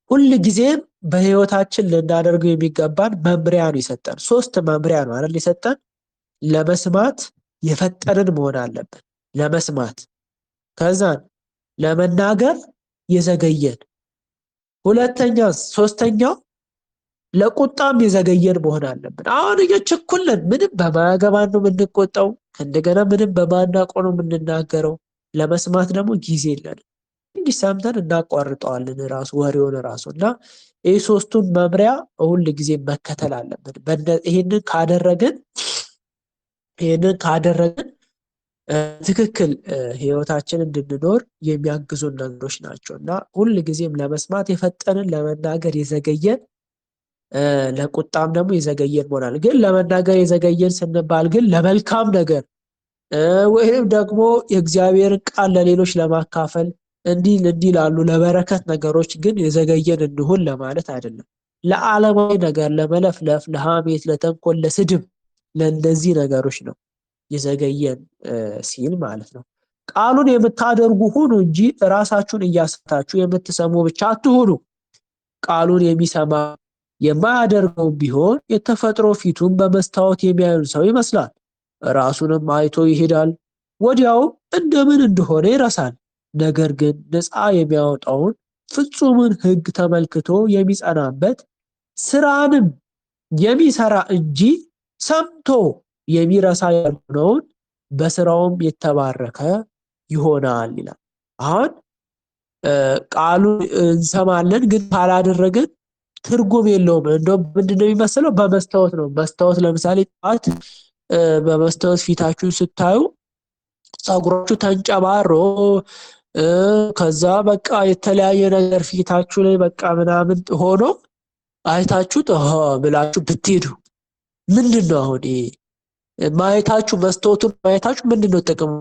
[SPEAKER 2] ሁል ጊዜም በህይወታችን ልናደርገው የሚገባን መምሪያ ነው የሰጠን። 3 መምሪያ ነው አይደል የሰጠን። ለመስማት የፈጠንን መሆን አለብን። ለመስማት ከዛን ለመናገር የዘገየን፣ ሁለተኛው ሶስተኛው ለቁጣም የዘገየን መሆን አለብን። አሁን እኛ ችኩል ነን። ምንም በማያገባን ነው የምንቆጣው፣ እንደገና ምንም በማናውቀው ነው የምንናገረው። ለመስማት ደግሞ ጊዜ የለንም። እንዲህ ሰምተን እናቋርጠዋለን ራሱ ወሬውን ራሱ። እና ይህ 3ቱን መምሪያ ሁል ጊዜ መከተል አለብን። ይሄንን ካደረግን ትክክል ህይወታችን እንድንኖር የሚያግዙን ነገሮች ናቸው። እና ሁል ጊዜም ለመስማት የፈጠንን፣ ለመናገር የዘገየን፣ ለቁጣም ደግሞ የዘገየን መሆናል። ግን ለመናገር የዘገየን ስንባል ግን ለመልካም ነገር ወይም ደግሞ የእግዚአብሔርን ቃል ለሌሎች ለማካፈል እንዲህ ላሉ ለበረከት ነገሮች ግን የዘገየን እንሁን ለማለት አይደለም። ለዓለማዊ ነገር፣ ለመለፍለፍ፣ ለሐሜት፣ ለተንኮል፣ ለስድብ፣ ለእንደዚህ ነገሮች ነው የዘገየን ሲል ማለት ነው። ቃሉን የምታደርጉ ሁኑ እንጂ ራሳችሁን እያሳታችሁ የምትሰሙ ብቻ አትሁኑ። ቃሉን የሚሰማ የማያደርገው ቢሆን የተፈጥሮ ፊቱን በመስታወት የሚያዩን ሰው ይመስላል። ራሱንም አይቶ ይሄዳል፣ ወዲያው እንደምን እንደሆነ ይረሳል። ነገር ግን ነፃ የሚያወጣውን ፍጹምን ሕግ ተመልክቶ የሚጸናበት ስራንም የሚሰራ እንጂ ሰምቶ የሚረሳ ያልሆነውን በስራውም የተባረከ ይሆናል ይላል። አሁን ቃሉን እንሰማለን ግን ካላደረግን ትርጉም የለውም። እንደውም ምንድነው የሚመስለው? በመስታወት ነው። መስታወት ለምሳሌ ጠዋት በመስታወት ፊታችሁን ስታዩ ፀጉራችሁ ተንጨባሮ ከዛ በቃ የተለያየ ነገር ፊታችሁ ላይ በቃ ምናምን ሆኖ አይታችሁት ብላችሁ ብትሄዱ ምንድነው አሁን ማየታችሁ? መስታወቱን ማየታችሁ ምንድነው ጥቅሙ?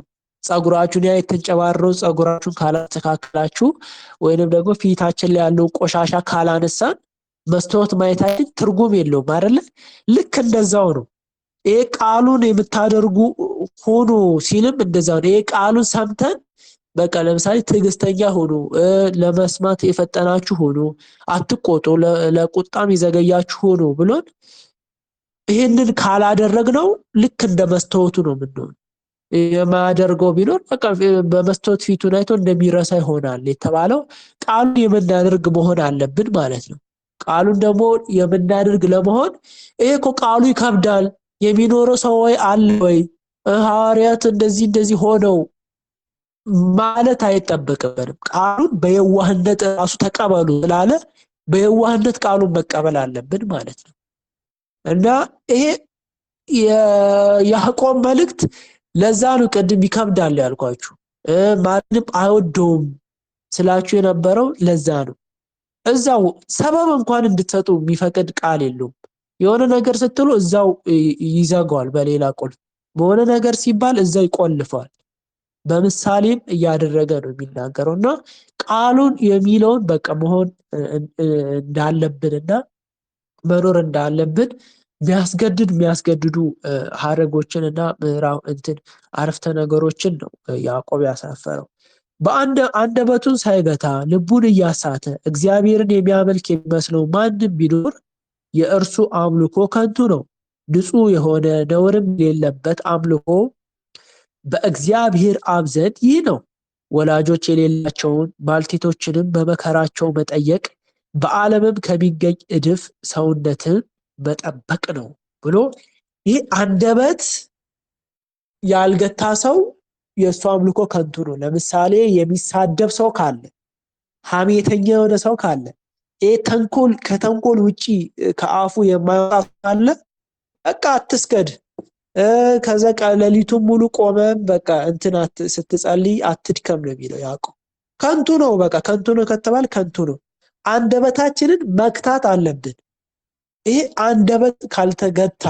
[SPEAKER 2] ፀጉራችሁን የተንጨባረው ፀጉራችሁን ካላስተካከላችሁ ወይንም ደግሞ ፊታችን ላይ ያለው ቆሻሻ ካላነሳን መስታወት ማየታችን ትርጉም የለውም አይደለ? ልክ እንደዛው ነው። ይሄ ቃሉን የምታደርጉ ሁኑ ሲልም እንደዛው ነው። ይሄ ቃሉን ሰምተን በቃ ለምሳሌ ትዕግስተኛ ሁኑ፣ ለመስማት የፈጠናችሁ ሁኑ፣ አትቆጡ፣ ለቁጣም የዘገያችሁ ሁኑ ብሎን ይሄንን ካላደረግነው ልክ እንደ መስታወቱ ነው የምንሆነው። የማያደርገው ቢኖር በቃ በመስታወት ፊቱን አይቶ እንደሚረሳ ይሆናል የተባለው ቃሉን የምናደርግ መሆን አለብን ማለት ነው። ቃሉን ደግሞ የምናደርግ ለመሆን ይሄ እኮ ቃሉ ይከብዳል፣ የሚኖረው ሰው ወይ አለ ወይ ሐዋርያት እንደዚህ ሆነው ማለት አይጠበቅብንም። ቃሉን በየዋህነት ራሱ ተቀበሉ ስላለ በየዋህነት ቃሉን መቀበል አለብን ማለት ነው። እና ይሄ የያዕቆብ መልእክት ለዛ ነው ቅድም ይከብዳል ያልኳችሁ። ማንም አይወደውም ስላችሁ የነበረው ለዛ ነው። እዛው ሰበብ እንኳን እንድትሰጡ የሚፈቅድ ቃል የለውም። የሆነ ነገር ስትሉ እዛው ይዘጋዋል በሌላ ቁልፍ። በሆነ ነገር ሲባል እዛው ይቆልፈዋል። በምሳሌም እያደረገ ነው የሚናገረው። እና ቃሉን የሚለውን በቃ መሆን እንዳለብንና መኖር እንዳለብን የሚያስገድዱ ሐረጎችን እና አረፍተ ነገሮችን ነው ያዕቆብ ያሰፈረው። አንደበቱን ሳይገታ ልቡን እያሳተ እግዚአብሔርን የሚያመልክ የሚመስለው ማንም ቢኖር የእርሱ አምልኮ ከንቱ ነው። ንጹሕ የሆነ ነውርም የሌለበት አምልኮ በእግዚአብሔር አብ ዘንድ ይህ ነው። ወላጆች የሌላቸውን ባልቴቶችንም በመከራቸው መጠየቅ በዓለምም ከሚገኝ እድፍ ሰውነትን መጠበቅ ነው ብሎ ይህ አንደበት ያልገታ ሰው የእሱ አምልኮ ከንቱ ነው። ለምሳሌ የሚሳደብ ሰው ካለ፣ ሐሜተኛ የሆነ ሰው ካለ፣ ከተንኮል ውጪ ከአፉ የማይወጣ ካለ በቃ አትስገድ። ከዛ ሌሊቱን ሙሉ ቆመም በቃ ስትጸልይ አትድከም ነው የሚለው ያዕቆብ። ከንቱ ነው በቃ ከንቱ ነው ከተባለ ከንቱ ነው። አንደበታችንን መክታት አለብን። ይሄ አንደበት ካልተገታ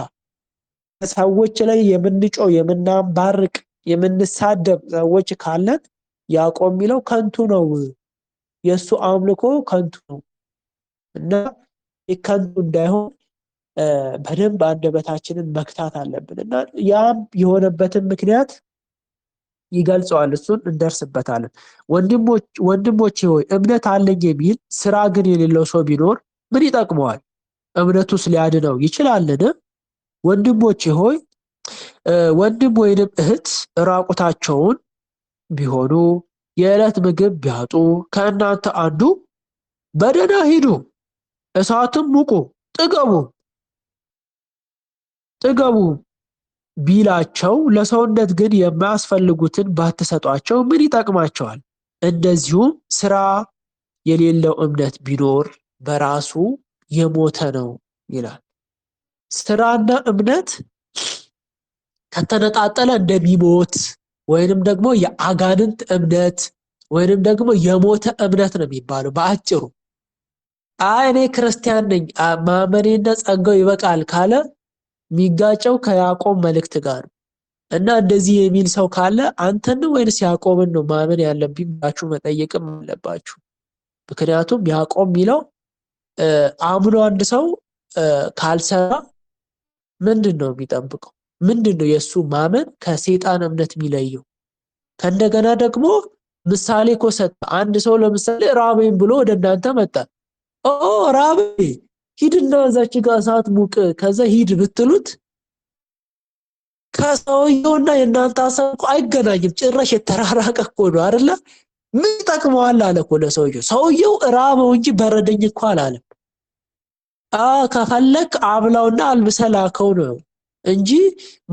[SPEAKER 2] ሰዎች ላይ የምንጮህ የምናንባርቅ የምንሳደብ ሰዎች ካለን ያዕቆብ የሚለው ከንቱ ነው፣ የእሱ አምልኮ ከንቱ ነው እና ከንቱ እንዳይሆን በደንብ አንደበታችንን መክታት አለብን እና ያም የሆነበትን ምክንያት ይገልጸዋል። እሱን እንደርስበታለን። ወንድሞቼ ሆይ እምነት አለኝ የሚል ስራ ግን የሌለው ሰው ቢኖር ምን ይጠቅመዋል? እምነቱስ ሊያድነው ይችላልን? ወንድሞቼ ሆይ ወንድም ወይንም እህት ራቁታቸውን ቢሆኑ የዕለት ምግብ ቢያጡ ከእናንተ አንዱ በደህና ሂዱ፣ እሳትም ሙቁ፣ ጥገቡ ቢላቸው ለሰውነት ግን የማያስፈልጉትን ባትሰጧቸው ምን ይጠቅማቸዋል? እንደዚሁም ስራ የሌለው እምነት ቢኖር በራሱ የሞተ ነው ይላል። ስራና እምነት ከተነጣጠለ እንደሚሞት ወይንም ደግሞ የአጋንንት እምነት ወይንም ደግሞ የሞተ እምነት ነው የሚባለው በአጭሩ። እኔ ክርስቲያን ነኝ ማመኔና ጸጋው ይበቃል ካለ የሚጋጨው ከያዕቆብ መልእክት ጋር እና እንደዚህ የሚል ሰው ካለ አንተን ወይንስ ያዕቆብን ነው ማመን ያለብኝ ብላችሁ መጠየቅም አለባችሁ። ምክንያቱም ያዕቆብ የሚለው አምኖ አንድ ሰው ካልሰራ ምንድን ነው የሚጠብቀው? ምንድን ነው የእሱ ማመን ከሰይጣን እምነት የሚለየው? ከእንደገና ደግሞ ምሳሌ እኮ ሰጠ። አንድ ሰው ለምሳሌ ራበኝ ብሎ ወደ እናንተ መጣ። ራበኝ ሂድና እዛች ጋር እሳት ሙቅ ከዛ ሂድ ብትሉት ከሰውየውና የእናንተ ሀሳብ እኮ አይገናኝም። ጭራሽ የተራራቀ እኮ ነው አይደለ? ምን ይጠቅመዋል አለ እኮ ለሰውየው። ሰውየው ራበው እንጂ በረደኝ እኮ አላለም። ከፈለክ አብላውና አልብሰላከው ነው እንጂ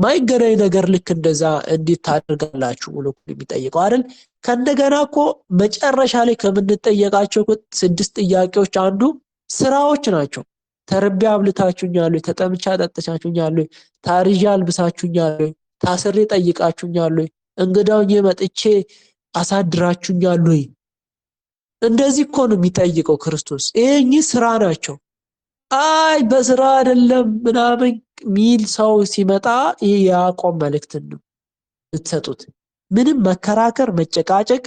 [SPEAKER 2] ማይገናኝ ነገር ልክ እንደዛ እንዴት ታደርጋላችሁ ብሎ የሚጠይቀው አይደል? ከእንደገና እኮ መጨረሻ ላይ ከምንጠየቃቸው 6 ጥያቄዎች አንዱ ስራዎች ናቸው። ተርቤ አብልታችሁኛል ወይ? ተጠምቼ አጠጥቻችሁኛል ወይ? ታርዤ አልብሳችሁኛል ወይ? ታስሬ ጠይቃችሁኛል ወይ? እንግዳ ሆኜ መጥቼ አሳድራችሁኛል ወይ? እንደዚህ እኮ ነው የሚጠይቀው ክርስቶስ። ይሄ ስራ ናቸው። በስራ አይደለም ምናምን ሚል ሰው ሲመጣ ይሄ የያዕቆብ መልእክትን ነው የምትሰጡት። ምንም መከራከር መጨቃጨቅ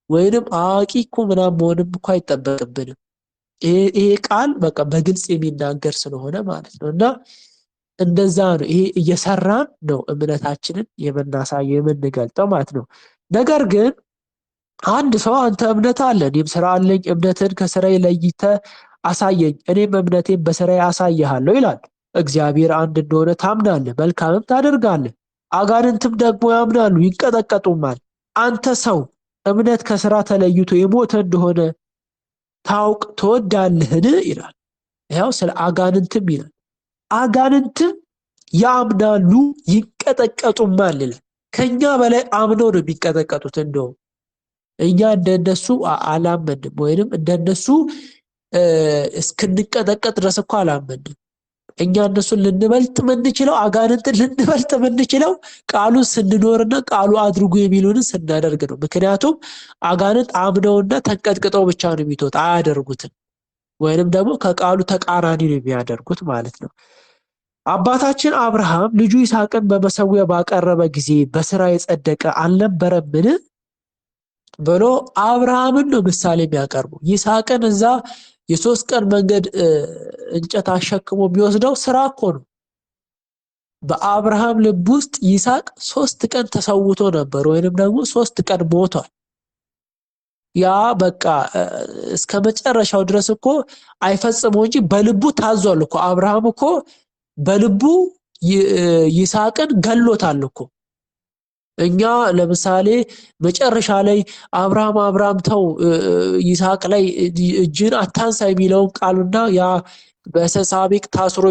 [SPEAKER 2] ወይንም አዋቂ እኮ ምናምን መሆንም እኮ አይጠበቅብንም። ይሄ ቃል በቃ በግልጽ የሚናገር ስለሆነ ማለት ነው እና እንደዛ ነው። ይሄ እየሰራን ነው እምነታችንን የምናሳየው የምንገልጠው ማለት ነው። ነገር ግን አንድ ሰው አንተ እምነት አለ እኔም ስራ አለኝ፣ እምነትን ከስራዬ ለይተህ አሳየኝ እኔም እምነቴን በስራዬ አሳይሃለሁ ይላል። እግዚአብሔር አንድ እንደሆነ ታምናለህ፣ መልካምም ታደርጋለህ። አጋንንትም ደግሞ ያምናሉ ይንቀጠቀጡማል። አንተ ሰው እምነት ከስራ ተለይቶ የሞተ እንደሆነ ታውቅ ትወዳለህን ይላል። ያው ስለ አጋንንትም ይላል። አጋንንትም ያምናሉ ይንቀጠቀጡማል ይላል። ከኛ በላይ አምነው ነው የሚንቀጠቀጡት። እንደውም እኛ እንደነሱ አላመንም ወይንም እንደነሱ እስክንቀጠቀጥ ድረስ እኮ አላመንም። እኛ እነሱን ልንበልጥ የምንችለው አጋንንትን ልንበልጥ የምንችለው ቃሉን ስንኖርና ቃሉ አድርጉ የሚሉንን ስናደርግ ነው። ምክንያቱም አጋንንት አምነውና ተንቀጥቅጠው ብቻ ነው የሚተውት፣ አያደርጉትም። ወይንም ደግሞ ከቃሉ ተቃራኒ ነው የሚያደርጉት ማለት ነው። አባታችን አብርሃም ልጁ ይስሐቅን በመሰዊያ ባቀረበ ጊዜ በስራ የጸደቀ አልነበረምን ብሎ አብርሃምን ነው ምሳሌ የሚያቀርቡ። ይስሐቅን እዛ የ3 ቀን መንገድ እንጨት አሸክሞ የሚወስደው ስራ እኮ ነው። በአብርሃም ልብ ውስጥ ይስሐቅ 3 ቀን ተሰውቶ ነበር ወይንም ደግሞ 3 ቀን ሞቷል። ያ በቃ እስከ መጨረሻው ድረስ እኮ አይፈጽመው እንጂ በልቡ ታዟል እኮ። አብርሃም እኮ በልቡ ይስሐቅን ገሎታል እኮ። እኛ ለምሳሌ መጨረሻ ላይ አብርሃም ተው ይስሐቅ ላይ እጅን አታንሳ የሚለውን ቃሉና ያ በሰሳቢቅ ታስሮ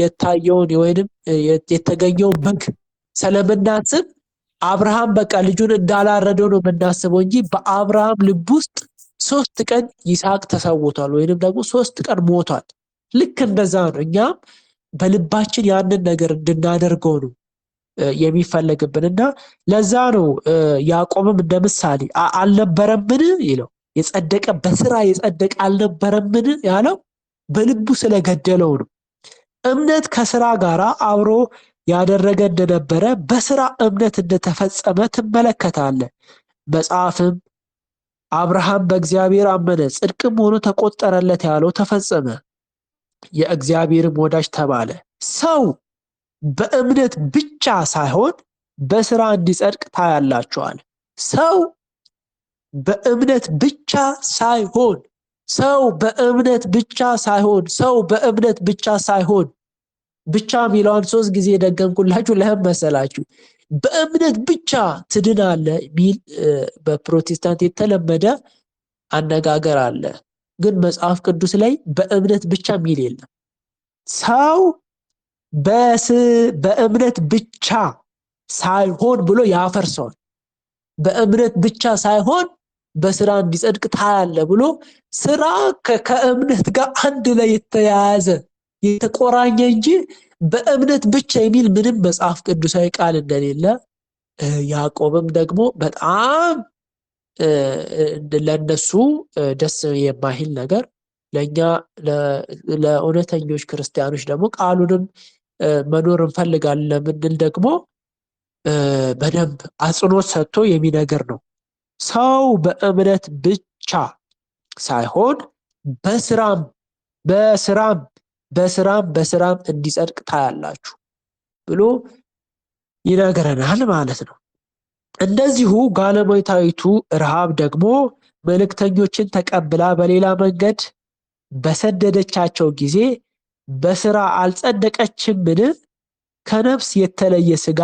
[SPEAKER 2] የታየውን ወይንም የተገኘውን በግ ስለምናስብ አብርሃም በቃ ልጁን እንዳላረደው ነው የምናስበው እንጂ በአብርሃም ልብ ውስጥ 3 ቀን ይስሐቅ ተሰውቷል ወይንም ደግሞ 3 ቀን ሞቷል። ልክ እንደዛ ነው እኛም በልባችን ያንን ነገር እንድናደርገው ነው የሚፈለግብንና ለዛ ነው ያዕቆብም እንደ ምሳሌ አልነበረምን ይለው። የጸደቀ በስራ የጸደቀ አልነበረምን ያለው በልቡ ስለገደለው ነው። እምነት ከስራ ጋር አብሮ ያደረገ እንደነበረ በስራ እምነት እንደተፈጸመ ትመለከታለህ። መጽሐፍም አብርሃም በእግዚአብሔር አመነ ጽድቅም ሆኖ ተቆጠረለት ያለው ተፈጸመ፣ የእግዚአብሔርም ወዳጅ ተባለ። ሰው በእምነት ብቻ ሳይሆን በስራ እንዲጸድቅ ታያላችኋል። ሰው በእምነት ብቻ ሳይሆን ሰው በእምነት ብቻ ሳይሆን ሰው በእምነት ብቻ ሳይሆን ብቻ የሚለውን 3 ጊዜ ደገምኩላችሁ። ለምን መሰላችሁ? በእምነት ብቻ ትድናለህ የሚል በፕሮቴስታንት የተለመደ አነጋገር አለ። ግን መጽሐፍ ቅዱስ ላይ በእምነት ብቻ የሚል የለም። ሰው በእምነት ብቻ ሳይሆን ብሎ ያፈርሰዋል። በእምነት ብቻ ሳይሆን በስራ እንዲጸድቅ ታያለ ብሎ ስራ ከእምነት ጋር አንድ ላይ የተያያዘ የተቆራኘ እንጂ በእምነት ብቻ የሚል ምንም መጽሐፍ ቅዱሳዊ ቃል እንደሌለ ያዕቆብም ደግሞ በጣም ለነሱ ደስ የማይል ነገር ለኛ ለእውነተኞች ክርስቲያኖች ደግሞ ቃሉንም መኖር እንፈልጋለን ለምንል ደግሞ በደንብ አጽንኦት ሰጥቶ የሚነገር ነው። ሰው በእምነት ብቻ ሳይሆን በስራም እንዲጸድቅ ታያላችሁ ብሎ ይነግረናል ማለት ነው። እንደዚሁ ጋለሞታይቱ ረሃብ ደግሞ መልእክተኞችን ተቀብላ በሌላ መንገድ በሰደደቻቸው ጊዜ በስራ አልጸደቀችምን? ከነፍስ የተለየ ስጋ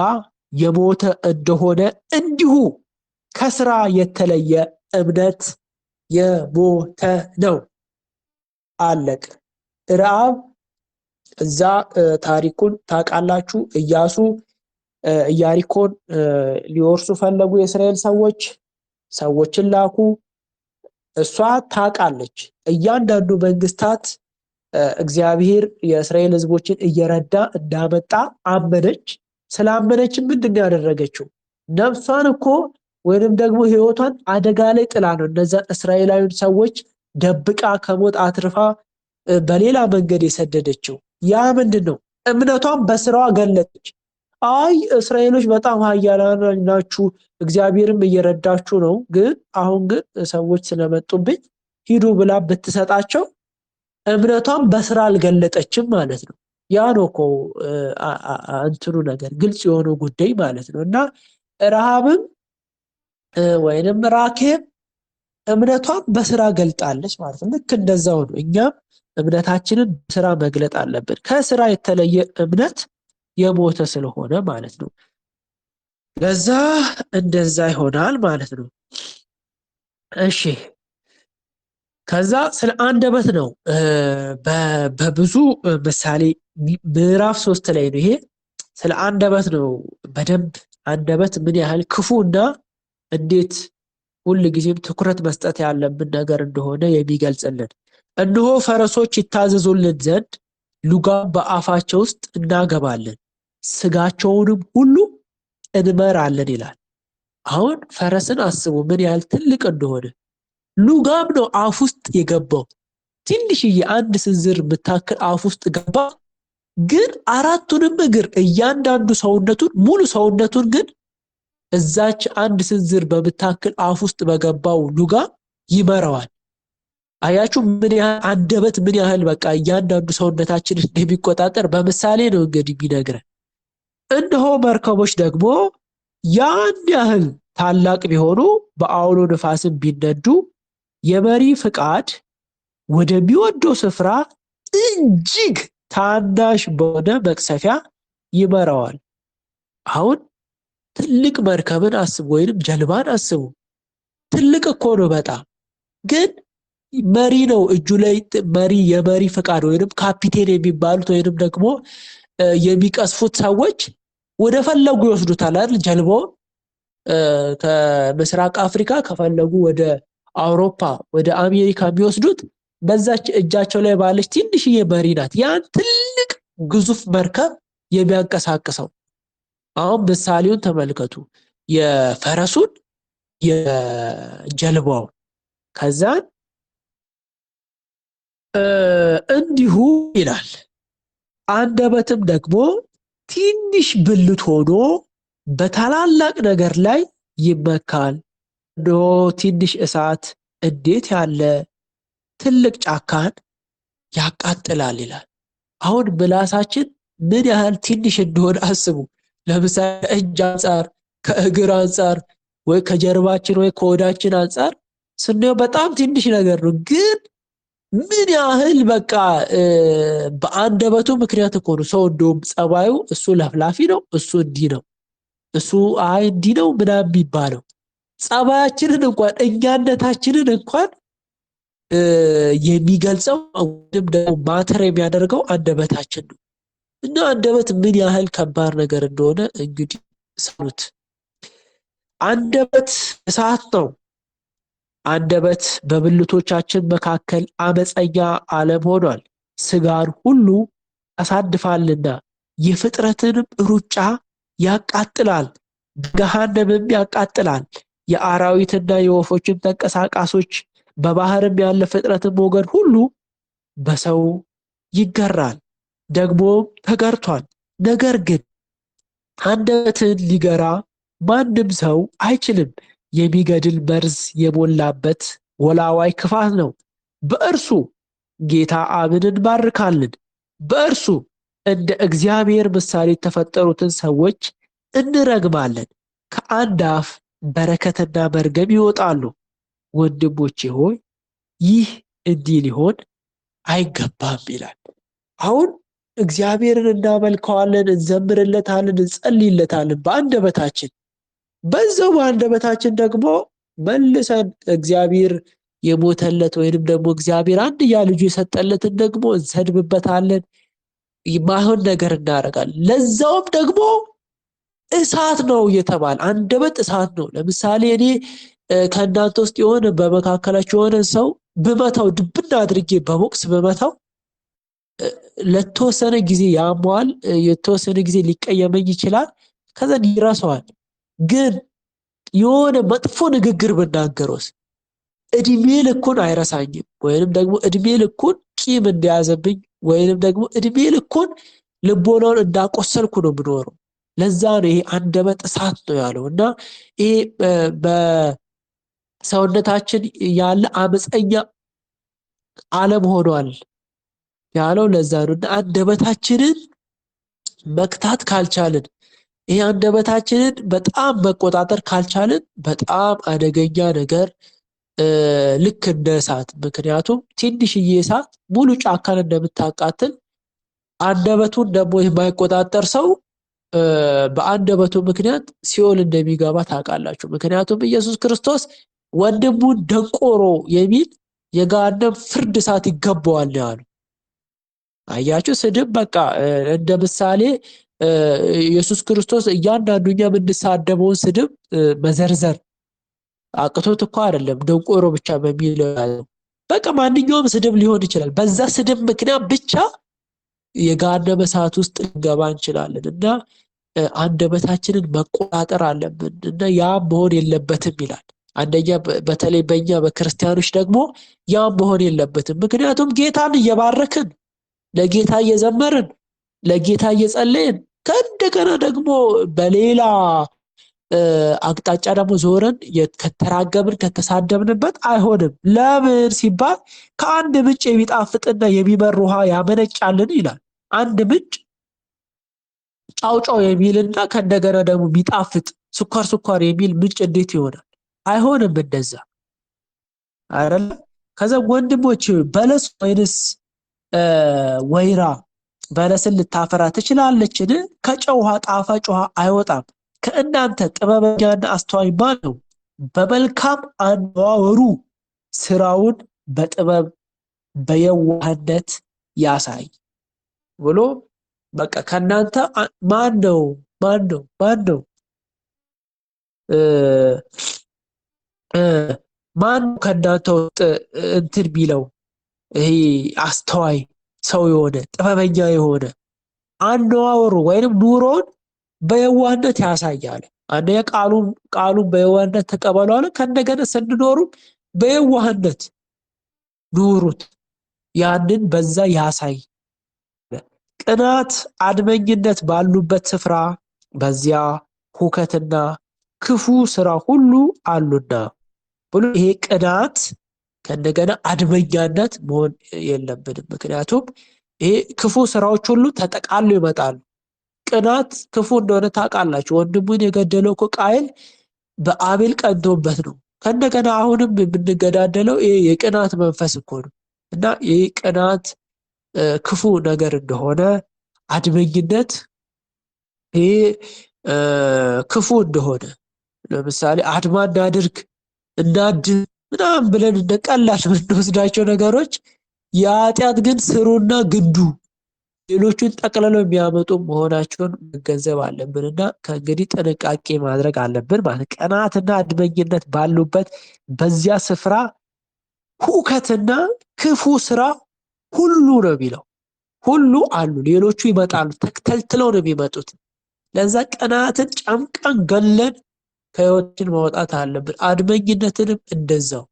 [SPEAKER 2] የሞተ እንደሆነ እንዲሁ ከስራ የተለየ እምነት የሞተ ነው። አለቅ ረሃብ እዛ ታሪኩን ታውቃላችሁ። ኢያሱ ኢያሪኮን ሊወርሱ ፈለጉ። የእስራኤል ሰዎችን ላኩ። እሷ ታውቃለች። እያንዳንዱ መንግስታት እግዚአብሔር የእስራኤል ህዝቦችን እየረዳ እንዳመጣ አመነች። ስላመነችም ምንድን ነው ያደረገችው? ነፍሷን እኮ ወይንም ደግሞ ህይወቷን አደጋ ላይ ጥላ ነው እነዛን እስራኤላዊን ሰዎች ደብቃ ከሞት አትርፋ በሌላ መንገድ የሰደደችው። ያ ምንድን ነው? እምነቷን በስራዋ ገለጠች። አይ እስራኤሎች በጣም ኃያላን ናችሁ፣ እግዚአብሔርም እየረዳችሁ ነው፣ ግን አሁን ግን ሰዎች ስለመጡብኝ ሂዱ ብላ ብትሰጣቸው እምነቷን በስራ አልገለጠችም ማለት ነው። ያ ነው እኮ እንትኑ ነገር ግልጽ የሆነው ጉዳይ ማለት ነው። እና ረሃብም ወይንም ራኬብ እምነቷን በስራ ገልጣለች ማለት ነው። ልክ እንደዛው ነው እኛም እምነታችንን በስራ መግለጥ አለብን። ከስራ የተለየ እምነት የሞተ ስለሆነ ማለት ነው። ለዛ እንደዛ ይሆናል ማለት ነው። እሺ ከዛ ስለ አንደበት ነው በብዙ ምሳሌ ምዕራፍ 3 ላይ ነው። ይሄ ስለ አንደበት ነው በደንብ አንደበት ምን ያህል ክፉና እንዴት ሁል ጊዜም ትኩረት መስጠት ያለብን ነገር እንደሆነ የሚገልጽልን። እነሆ ፈረሶች ይታዘዙልን ዘንድ ሉጋም በአፋቸው ውስጥ እናገባለን፣ ስጋቸውንም ሁሉ እንመራለን ይላል። አሁን ፈረስን አስቡ ምን ያህል ትልቅ እንደሆነ። ሉጋም ነው አፍ ውስጥ የገባው። ትንሽዬ አንድ ስንዝር የምታክል አፍ ውስጥ ገባ። ግን አራቱንም እግር እያንዳንዱ ሰውነቱን ሙሉ ሰውነቱን ግን እዛች አንድ ስንዝር በምታክል አፍ ውስጥ በገባው ሉጋም ይመራዋል። አያችሁ ምን ያህል አንደበት ምን ያህል በቃ እያንዳንዱ ሰውነታችንን እንደሚቆጣጠር በምሳሌ ነው እንግዲህ የሚነግረን። እነሆ መርከቦች ደግሞ ያን ያህል ታላቅ ቢሆኑ በአውሎ ነፋስም ቢነዱ የመሪ ፍቃድ ወደሚወደው ስፍራ እጅግ ታናሽ በሆነ መቅሰፊያ ይመራዋል። አሁን ትልቅ መርከብን አስቡ ወይንም ጀልባን አስቡ። ትልቅ እኮ ነው በጣም ግን መሪ ነው እጁ ላይ መሪ የመሪ ፍቃድ ወይንም ካፒቴን የሚባሉት ወይንም ደግሞ የሚቀስፉት ሰዎች ወደ ፈለጉ ይወስዱታል አይደል? ጀልባውን ከምስራቅ አፍሪካ ከፈለጉ ወደ አውሮፓ ወደ አሜሪካ የሚወስዱት በዛች እጃቸው ላይ ባለች ትንሽዬ መሪ ናት ያን ትልቅ ግዙፍ መርከብ የሚያንቀሳቅሰው። አሁን ምሳሌውን ተመልከቱ፣ የፈረሱን የጀልባው ከዛን እንዲሁ ይላል አንደበትም ደግሞ ትንሽ ብልት ሆኖ በታላላቅ ነገር ላይ ይመካል። እነሆ ትንሽ እሳት እንዴት ያለ ትልቅ ጫካን ያቃጥላል ይላል። አሁን ምላሳችን ምን ያህል ትንሽ እንደሆነ አስቡ። ለምሳሌ ከእጅ አንጻር፣ ከእግር አንጻር፣ ወይ ከጀርባችን ወይ ከሆዳችን አንጻር ስናየው በጣም ትንሽ ነገር ነው። ግን ምን ያህል በቃ በአንደበቱ ምክንያት እኮ ነው ሰው እንደውም ጸባዩ እሱ ለፍላፊ ነው፣ እሱ እንዲህ ነው፣ እሱ አይ እንዲህ ነው ምናምን የሚባለው። ጸባያችንን እንኳን እኛነታችንን እንኳን የሚገልጸው ወይም ደግሞ ማተር የሚያደርገው አንደበታችን ነው። እና አንደበት ምን ያህል ከባድ ነገር እንደሆነ እንግዲህ ሰኑት። አንደበት እሳት ነው። አንደበት በብልቶቻችን መካከል አመፀኛ ዓለም ሆኗል። ስጋን ሁሉ ያሳድፋልና የፍጥረትንም ሩጫ ያቃጥላል፣ በገሃነምም ያቃጥላል። የአራዊትና የወፎችም ተንቀሳቃሾች በባህርም ያለ ፍጥረትም ወገን ሁሉ በሰው ይገራል፣ ደግሞም ተገርቷል። ነገር ግን አንደበትን ሊገራ ማንም ሰው አይችልም። የሚገድል መርዝ የሞላበት ወላዋይ ክፋት ነው። በእርሱ ጌታ አብን እንባርካለን። በእርሱ እንደ እግዚአብሔር ምሳሌ የተፈጠሩትን ሰዎች እንረግማለን። ከአንድ አፍ በረከትና መርገም ይወጣሉ። ወንድሞቼ ሆይ ይህ እንዲህ ሊሆን አይገባም ይላል። አሁን እግዚአብሔርን እናመልከዋለን፣ እንዘምርለታለን፣ እንጸልይለታለን በአንደበታችን። በዛው በአንደበታችን ደግሞ መልሰን እግዚአብሔር የሞተለት ወይንም ደግሞ እግዚአብሔር አንድያ ልጁ የሰጠለትን ደግሞ እንሰድብበታለን፣ የማይሆን ነገር እናደርጋለን። ለዛውም ደግሞ እሳት ነው እየተባለ አንደበት እሳት ነው። ለምሳሌ እኔ ከእናንተ ውስጥ የሆነ በመካከላችሁ የሆነ ሰው ብመታው፣ ድብና አድርጌ በቦክስ ብመታው ለተወሰነ ጊዜ ያሟል፣ የተወሰነ ጊዜ ሊቀየመኝ ይችላል፣ ከዛን ይረሳዋል። ግን የሆነ መጥፎ ንግግር ብናገረውስ እድሜ ልኩን አይረሳኝም፣ ወይንም ደግሞ እድሜ ልኩን ቂም እንደያዘብኝ ወይንም ደግሞ እድሜ ልኩን ልቦናውን እንዳቆሰልኩ ነው የምኖረው። ለዛ ነው ይሄ አንደበት እሳት ነው ያለው። እና ይሄ በሰውነታችን ያለ አመፀኛ ዓለም ሆኗል ያለው ለዛ ነው። እና አንደበታችንን መክታት ካልቻልን፣ ይሄ አንደበታችንን በጣም መቆጣጠር ካልቻልን በጣም አደገኛ ነገር ልክ እንደ እሳት። ምክንያቱም ትንሽዬ እሳት ሙሉ ጫካን እንደምታቃጥል አንደበቱን ደግሞ የማይቆጣጠር ሰው በአንደበቱ ምክንያት ሲኦል እንደሚገባ ታውቃላችሁ። ምክንያቱም ኢየሱስ ክርስቶስ ወንድሙን ደንቆሮ የሚል የገሃነም ፍርድ እሳት ይገባዋል ያሉ። አያችሁ፣ ስድብ በቃ እንደ ምሳሌ ኢየሱስ ክርስቶስ እያንዳንዱ እኛ የምንሳደበውን ስድብ መዘርዘር አቅቶት እኮ አይደለም ደንቆሮ ብቻ በሚል በቃ ማንኛውም ስድብ ሊሆን ይችላል። በዛ ስድብ ምክንያት ብቻ የገሃነመ እሳት ውስጥ ልንገባ እንችላለን። እና አንደበታችንን መቆጣጠር አለብን እና ያ መሆን የለበትም ይላል። አንደኛ በተለይ በእኛ በክርስቲያኖች ደግሞ ያ መሆን የለበትም። ምክንያቱም ጌታን እየባረክን፣ ለጌታ እየዘመርን፣ ለጌታ እየጸለይን ከእንደገና ደግሞ በሌላ አቅጣጫ ደግሞ ዞረን ከተራገብን ከተሳደብንበት አይሆንም። ለምን ሲባል ከአንድ ምንጭ የሚጣፍጥና የሚመር ውሃ ያመነጫልን ይላል። አንድ ምንጭ ጫውጫው የሚልና ከእንደገና ደግሞ የሚጣፍጥ ስኳር ስኳር የሚል ምንጭ እንዴት ይሆናል? አይሆንም እንደዛ አይደለ? ከዛ ወንድሞች በለስ ወይንስ ወይራ በለስን ልታፈራ ትችላለችን? ከጨው ውሃ ጣፋጭ ውሃ አይወጣም። ከእናንተ ጥበበኛና አስተዋይ ማን ነው? በመልካም አነዋወሩ ስራውን በጥበብ በየዋህነት ያሳይ ብሎ በቃ ከእናንተ ማን ነው ከእናንተ ውስጥ እንትን ቢለው ይሄ አስተዋይ ሰው የሆነ ጥበበኛ የሆነ አነዋወሩ ወይንም ኑሮን በየዋህነት ያሳያል። አንደኛ ቃሉን በየዋህነት ተቀበሉ አለ። ከእንደገና ስንኖሩ በየዋህነት ኑሩት። ያንን በዛ ያሳይ። ቅናት፣ አድመኝነት ባሉበት ስፍራ በዚያ ሁከትና ክፉ ስራ ሁሉ አሉና ብሎ ይሄ ቅናት ከእንደገና አድመኛነት መሆን የለብንም። ምክንያቱም ይሄ ክፉ ስራዎች ሁሉ ተጠቃሎ ይመጣሉ። ቅናት ክፉ እንደሆነ ታውቃላችሁ። ወንድሙን የገደለው እኮ ቃየል በአቤል ቀንቶበት ነው። ከእንደገና አሁንም የምንገዳደለው ይሄ የቅናት መንፈስ እኮ ነው። እና ይህ ቅናት ክፉ ነገር እንደሆነ፣ አድመኝነት ይሄ ክፉ እንደሆነ፣ ለምሳሌ አድማ እናድርግ እናድር ምናምን ብለን እንደ ቀላል የምንወስዳቸው ነገሮች የኃጢአት ግን ስሩና ግንዱ ሌሎቹን ጠቅልለው የሚያመጡ መሆናቸውን መገንዘብ አለብን እና ከእንግዲህ ጥንቃቄ ማድረግ አለብን ማለት። ቅናትና አድመኝነት ባሉበት በዚያ ስፍራ ሁከትና ክፉ ስራ ሁሉ ነው የሚለው። ሁሉ አሉ፣ ሌሎቹ ይመጣሉ፣ ተከታትለው ነው የሚመጡት። ለዛ ቅናትን ጨምቀን ገለን ከህይወታችን ማውጣት አለብን። አድመኝነትንም እንደዛው።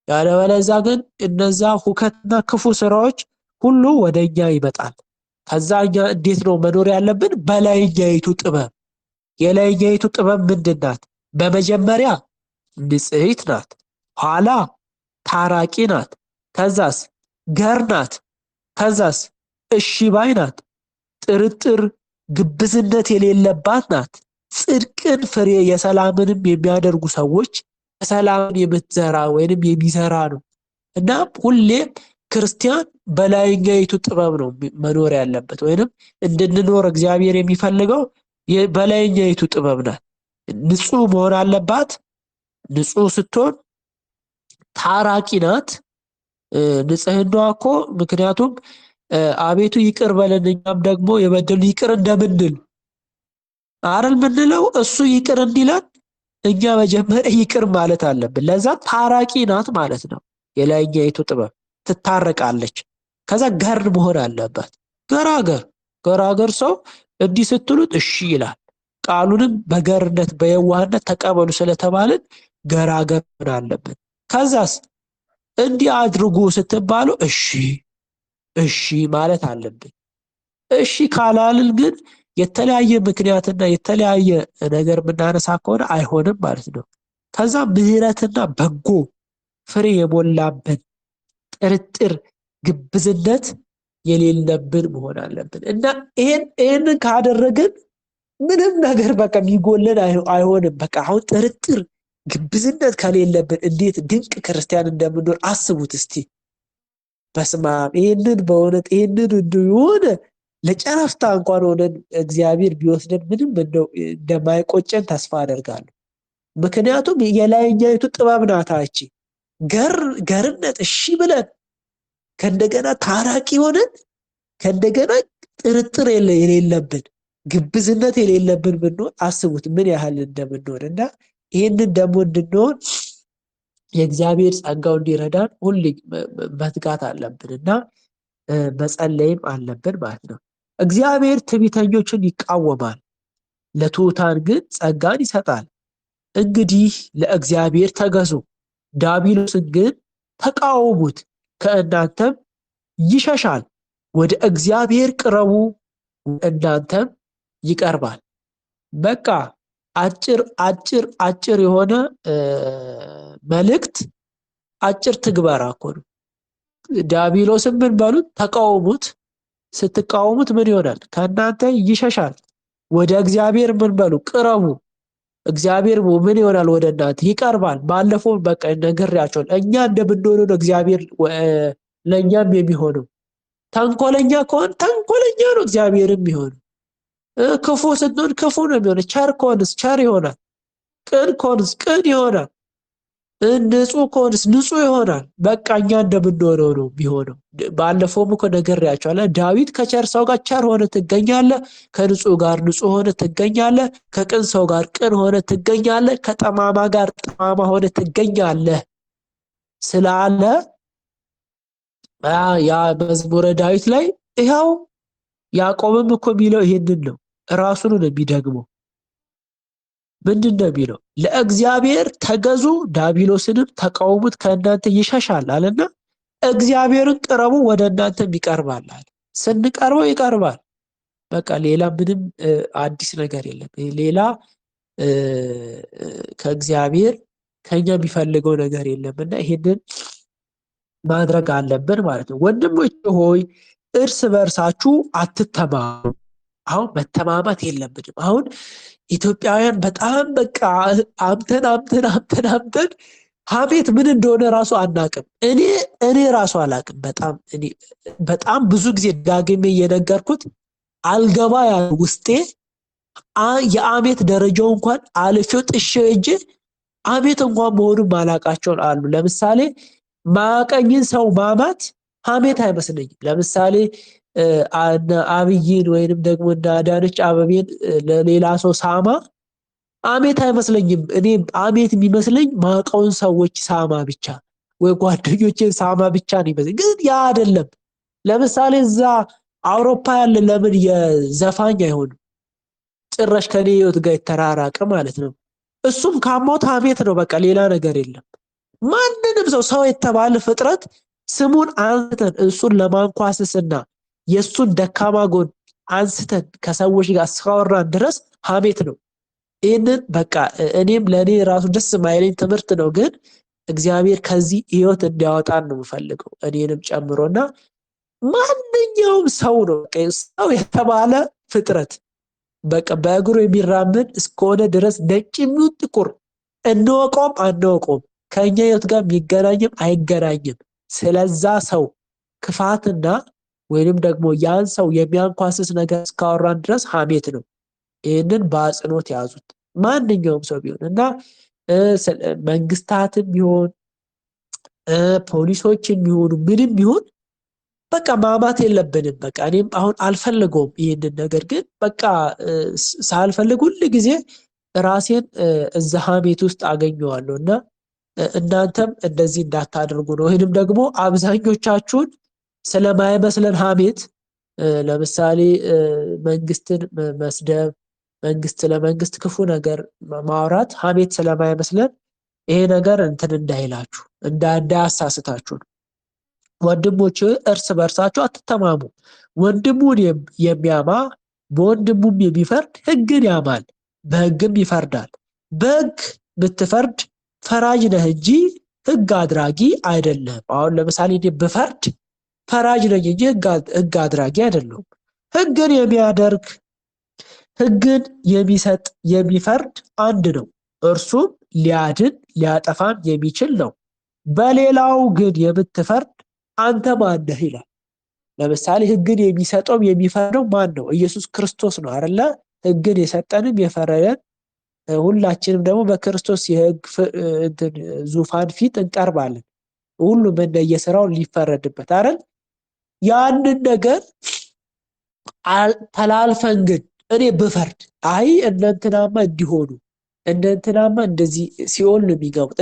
[SPEAKER 2] ያለበለዚያ ግን እነዛ ሁከትና ክፉ ስራዎች ሁሉ ወደኛ ይመጣል። ከዛ እኛ እንዴት ነው መኖር ያለብን? በላይኛይቱ ጥበብ። የላይኛይቱ ጥበብ ምንድን ናት? በመጀመሪያ ንጽሕት ናት፣ ኋላ ታራቂ ናት፣ ከዛስ ገር ናት፣ ከዛስ እሺ ባይ ናት፣ ጥርጥር ግብዝነት የሌለባት ናት፣ ጽድቅን ፍሬ የሰላምንም የሚያደርጉ ሰዎች ሰላምን የምትዘራ ወይንም የሚዘራ ነው። እና ሁሌም ክርስቲያን በላይኛይቱ ጥበብ ነው መኖር ያለበት፣ ወይንም እንድንኖር እግዚአብሔር የሚፈልገው በላይኛይቱ ጥበብ ናት። ንጹህ መሆን አለባት። ንጹህ ስትሆን ታራቂ ናት። ንጽህናዋ እኮ ምክንያቱም አቤቱ ይቅር በለን እኛም ደግሞ የበደሉንን ይቅር እንደምንል አይደል ምንለው? እሱ ይቅር እንዲለን እኛ መጀመሪያ ይቅር ማለት አለብን። ለዛ ታራቂ ናት ማለት ነው። የላይኛይቱ ጥበብ ትታረቃለች። ከዛ ገር መሆን አለባት። ገራገር ሰው እንዲህ ስትሉት እሺ ይላል። ቃሉንም በገርነት በየዋህነት ተቀበሉ ስለተባልን ገራገር መሆን አለብን። ከዛስ እንዲህ አድርጉ ስትባሉ እሺ ማለት አለብን። እሺ ካላልን ግን የተለያየ ምክንያትና የተለያየ ነገር የምናነሳ ከሆነ አይሆንም ማለት ነው። ከዛ ምሕረትና በጎ ፍሬ የሞላብን ጥርጥር፣ ግብዝነት የሌለብን መሆን አለብን እና ይሄንን ካደረግን ምንም ነገር በቃ የሚጎለን አይሆንም። በቃ አሁን ጥርጥር፣ ግብዝነት ከሌለብን እንዴት ድንቅ ክርስቲያን እንደምንኖር አስቡት እስቲ። በስመ አብ! ይሄንን በእውነት ይሄንን እንደሆነ ለጨረፍታ እንኳን ሆነን እግዚአብሔር ቢወስደን ምንም እንደማይቆጨን ተስፋ አደርጋለሁ። ምክንያቱም የላይኛይቱ ጥበብ ናት እቺ ገርነት እሺ ብለን ከእንደገና ታራቂ ሆነን ከእንደገና ጥርጥር የሌለብን ግብዝነት የሌለብን ብንሆን አስቡት ምን ያህል እንደምንሆን እና ይህንን ደግሞ እንድንሆን የእግዚአብሔር ጸጋው እንዲረዳን ሁሌ መትጋት አለብን እና መጸለይም አለብን ማለት ነው። እግዚአብሔር ትዕቢተኞችን ይቃወማል፣ ለትሑታን ግን ጸጋን ይሰጣል። እንግዲህ ለእግዚአብሔር ተገዙ፣ ዲያብሎስን ግን ተቃወሙት፣ ከእናንተም ይሸሻል። ወደ እግዚአብሔር ቅረቡ፣ እናንተም ይቀርባል። በቃ አጭር የሆነ መልእክት፣ አጭር ትግበራ እኮ ነው። ዲያብሎስን ምን በሉት? ተቃወሙት። ስትቃወሙት ምን ይሆናል? ከእናንተ ይሸሻል። ወደ እግዚአብሔር ምን በሉ? ቅረቡ። እግዚአብሔር ምን ይሆናል? ወደ እናንተ ይቀርባል። ባለፈው በቃ ነግሬያቸዋለሁ። እኛ እንደምንሆነው ነው እግዚአብሔር ለእኛም የሚሆነው። ተንኮለኛ ከሆን ተንኮለኛ ነው እግዚአብሔርም የሚሆነው። ክፉ ስትሆን ክፉ ነው የሚሆነው። ቸር ከሆንስ ቸር ይሆናል። ቅን ከሆንስ ቅን ይሆናል። ንጹህ ከሆንስ ንጹህ ይሆናል። በቃ እኛ እንደምንሆነው ነው የሚሆነው። ባለፈውም እኮ ነግሬያቸዋለሁ። ዳዊት ከቸር ሰው ጋር ቸር ሆነ ትገኛለህ፣ ከንጹህ ጋር ንጹህ ሆነ ትገኛለህ፣ ከቅን ሰው ጋር ቅን ሆነ ትገኛለህ፣ ከጠማማ ጋር ጠማማ ሆነ ትገኛለህ ስላለ ያ መዝሙረ ዳዊት ላይ ይኸው ያዕቆብም እኮ የሚለው ይሄንን ነው። ራሱን ነው የሚደግመው። ምንድን ነው የሚለው? ለእግዚአብሔር ተገዙ ዲያብሎስንም ተቃውሙት ከእናንተ ይሸሻል አለና እግዚአብሔርን ቅረቡ ወደ እናንተም ይቀርባል አለ። ስንቀርበው ይቀርባል። በቃ ሌላ ምንም አዲስ ነገር የለም። ሌላ ከእግዚአብሔር ከኛ የሚፈልገው ነገር የለምና ይሄንን ማድረግ አለብን ማለት ነው። ወንድሞች ሆይ እርስ በርሳችሁ አትተማሙ። አሁን መተማማት የለብንም። አሁን ኢትዮጵያውያን በጣም በቃ አምተን ሀሜት ምን እንደሆነ ራሱ አናቅም። እኔ ራሱ አላቅም። በጣም ብዙ ጊዜ ዳግሜ እየነገርኩት አልገባ ያለ ውስጤ የአሜት ደረጃው እንኳን አልፌው ጥሼው እጄ አሜት እንኳን መሆኑን ማላቃቸውን አሉ። ለምሳሌ ማቀኝን ሰው ማማት ሀሜት አይመስለኝም። ለምሳሌ አብይን ወይንም ደግሞ እንደ አዳነች አበቤን ለሌላ ሰው ሳማ አሜት አይመስለኝም። እኔ አሜት የሚመስለኝ ማቀውን ሰዎች ሳማ ብቻ ወይ ጓደኞቼን ሳማ ብቻ ነው ይመስለኝ። ግን ያ አይደለም። ለምሳሌ እዛ አውሮፓ ያለ ለምን የዘፋኝ አይሆንም? ጭራሽ ከኔ ህይወት ጋር የተራራቀ ማለት ነው። እሱም ካሞት ሀሜት ነው። በቃ ሌላ ነገር የለም። ማንንም ሰው የተባለ ፍጥረት ስሙን አንስተን እሱን ለማንኳሰስና የሱን ደካማ ጎን አንስተን ከሰዎች ጋር እስካወራን ድረስ ሀሜት ነው። ይህንን በቃ እኔም ለእኔ ራሱ ደስ ማይለኝ ትምህርት ነው። ግን እግዚአብሔር ከዚህ ህይወት እንዲያወጣን ነው የምፈልገው እኔንም ጨምሮና ማንኛውም ሰው ነው ሰው የተባለ ፍጥረት በቃ በእግሩ የሚራመድ እስከሆነ ድረስ ነጭ የሚሆን ጥቁር እንወቀውም አንወቀውም ከኛ ህይወት ጋር የሚገናኝም አይገናኝም። ስለዛ ሰው ክፋትና ወይንም ደግሞ ያን ሰው የሚያንኳስስ ነገር እስካወራን ድረስ ሀሜት ነው። ይህንን በአጽንኦት ያዙት። ማንኛውም ሰው ቢሆን እና መንግስታትም ቢሆን ፖሊሶችም ቢሆኑ ምንም ቢሆን በቃ ማማት የለብንም። በቃ እኔም አሁን አልፈልገውም ይህንን ነገር። ግን በቃ ሳልፈልግ ሁል ጊዜ ራሴን እዛ ሀሜት ውስጥ አገኘዋለሁ እና እናንተም እንደዚህ እንዳታደርጉ ነው። ወይንም ደግሞ አብዛኞቻችሁን ስለማይመስለን ሀሜት ለምሳሌ መንግስትን መስደብ፣ ለመንግስት ክፉ ነገር ማውራት ሀሜት ስለማይመስለን ይሄ ነገር እንትን እንዳይላችሁ እንዳያሳስታችሁ ነው። ወንድሞች እርስ በርሳችሁ አትተማሙ። ወንድሙን የሚያማ በወንድሙም የሚፈርድ ሕግን ያማል፣ በሕግም ይፈርዳል። በሕግ ብትፈርድ ፈራጅ ነህ እንጂ ሕግ አድራጊ አይደለም። አሁን ለምሳሌ እኔ ብፈርድ ፈራጅ ነኝ እንጂ ሕግ አድራጊ አይደለም። ሕግን የሚያደርግ ሕግን የሚሰጥ የሚፈርድ አንድ ነው፣ እርሱም ሊያድን ሊያጠፋም የሚችል ነው። በሌላው ግን የምትፈርድ አንተ ማን ነህ ይላል። ለምሳሌ ሕግን የሚሰጠውም የሚፈርደው ማን ነው? ኢየሱስ ክርስቶስ ነው አይደለ? ሕግን የሰጠንም የፈረደን ሁላችንም ደግሞ በክርስቶስ የሕግ ዙፋን ፊት እንቀርባለን። ሁሉም እንደየስራው ሊፈረድበት አይደል? ያንን ነገር ተላልፈን ግን እኔ ብፈርድ አይ እነንትናማ እንዲሆኑ እነንትናማ እንደዚህ ሲኦል ነው የሚገቡት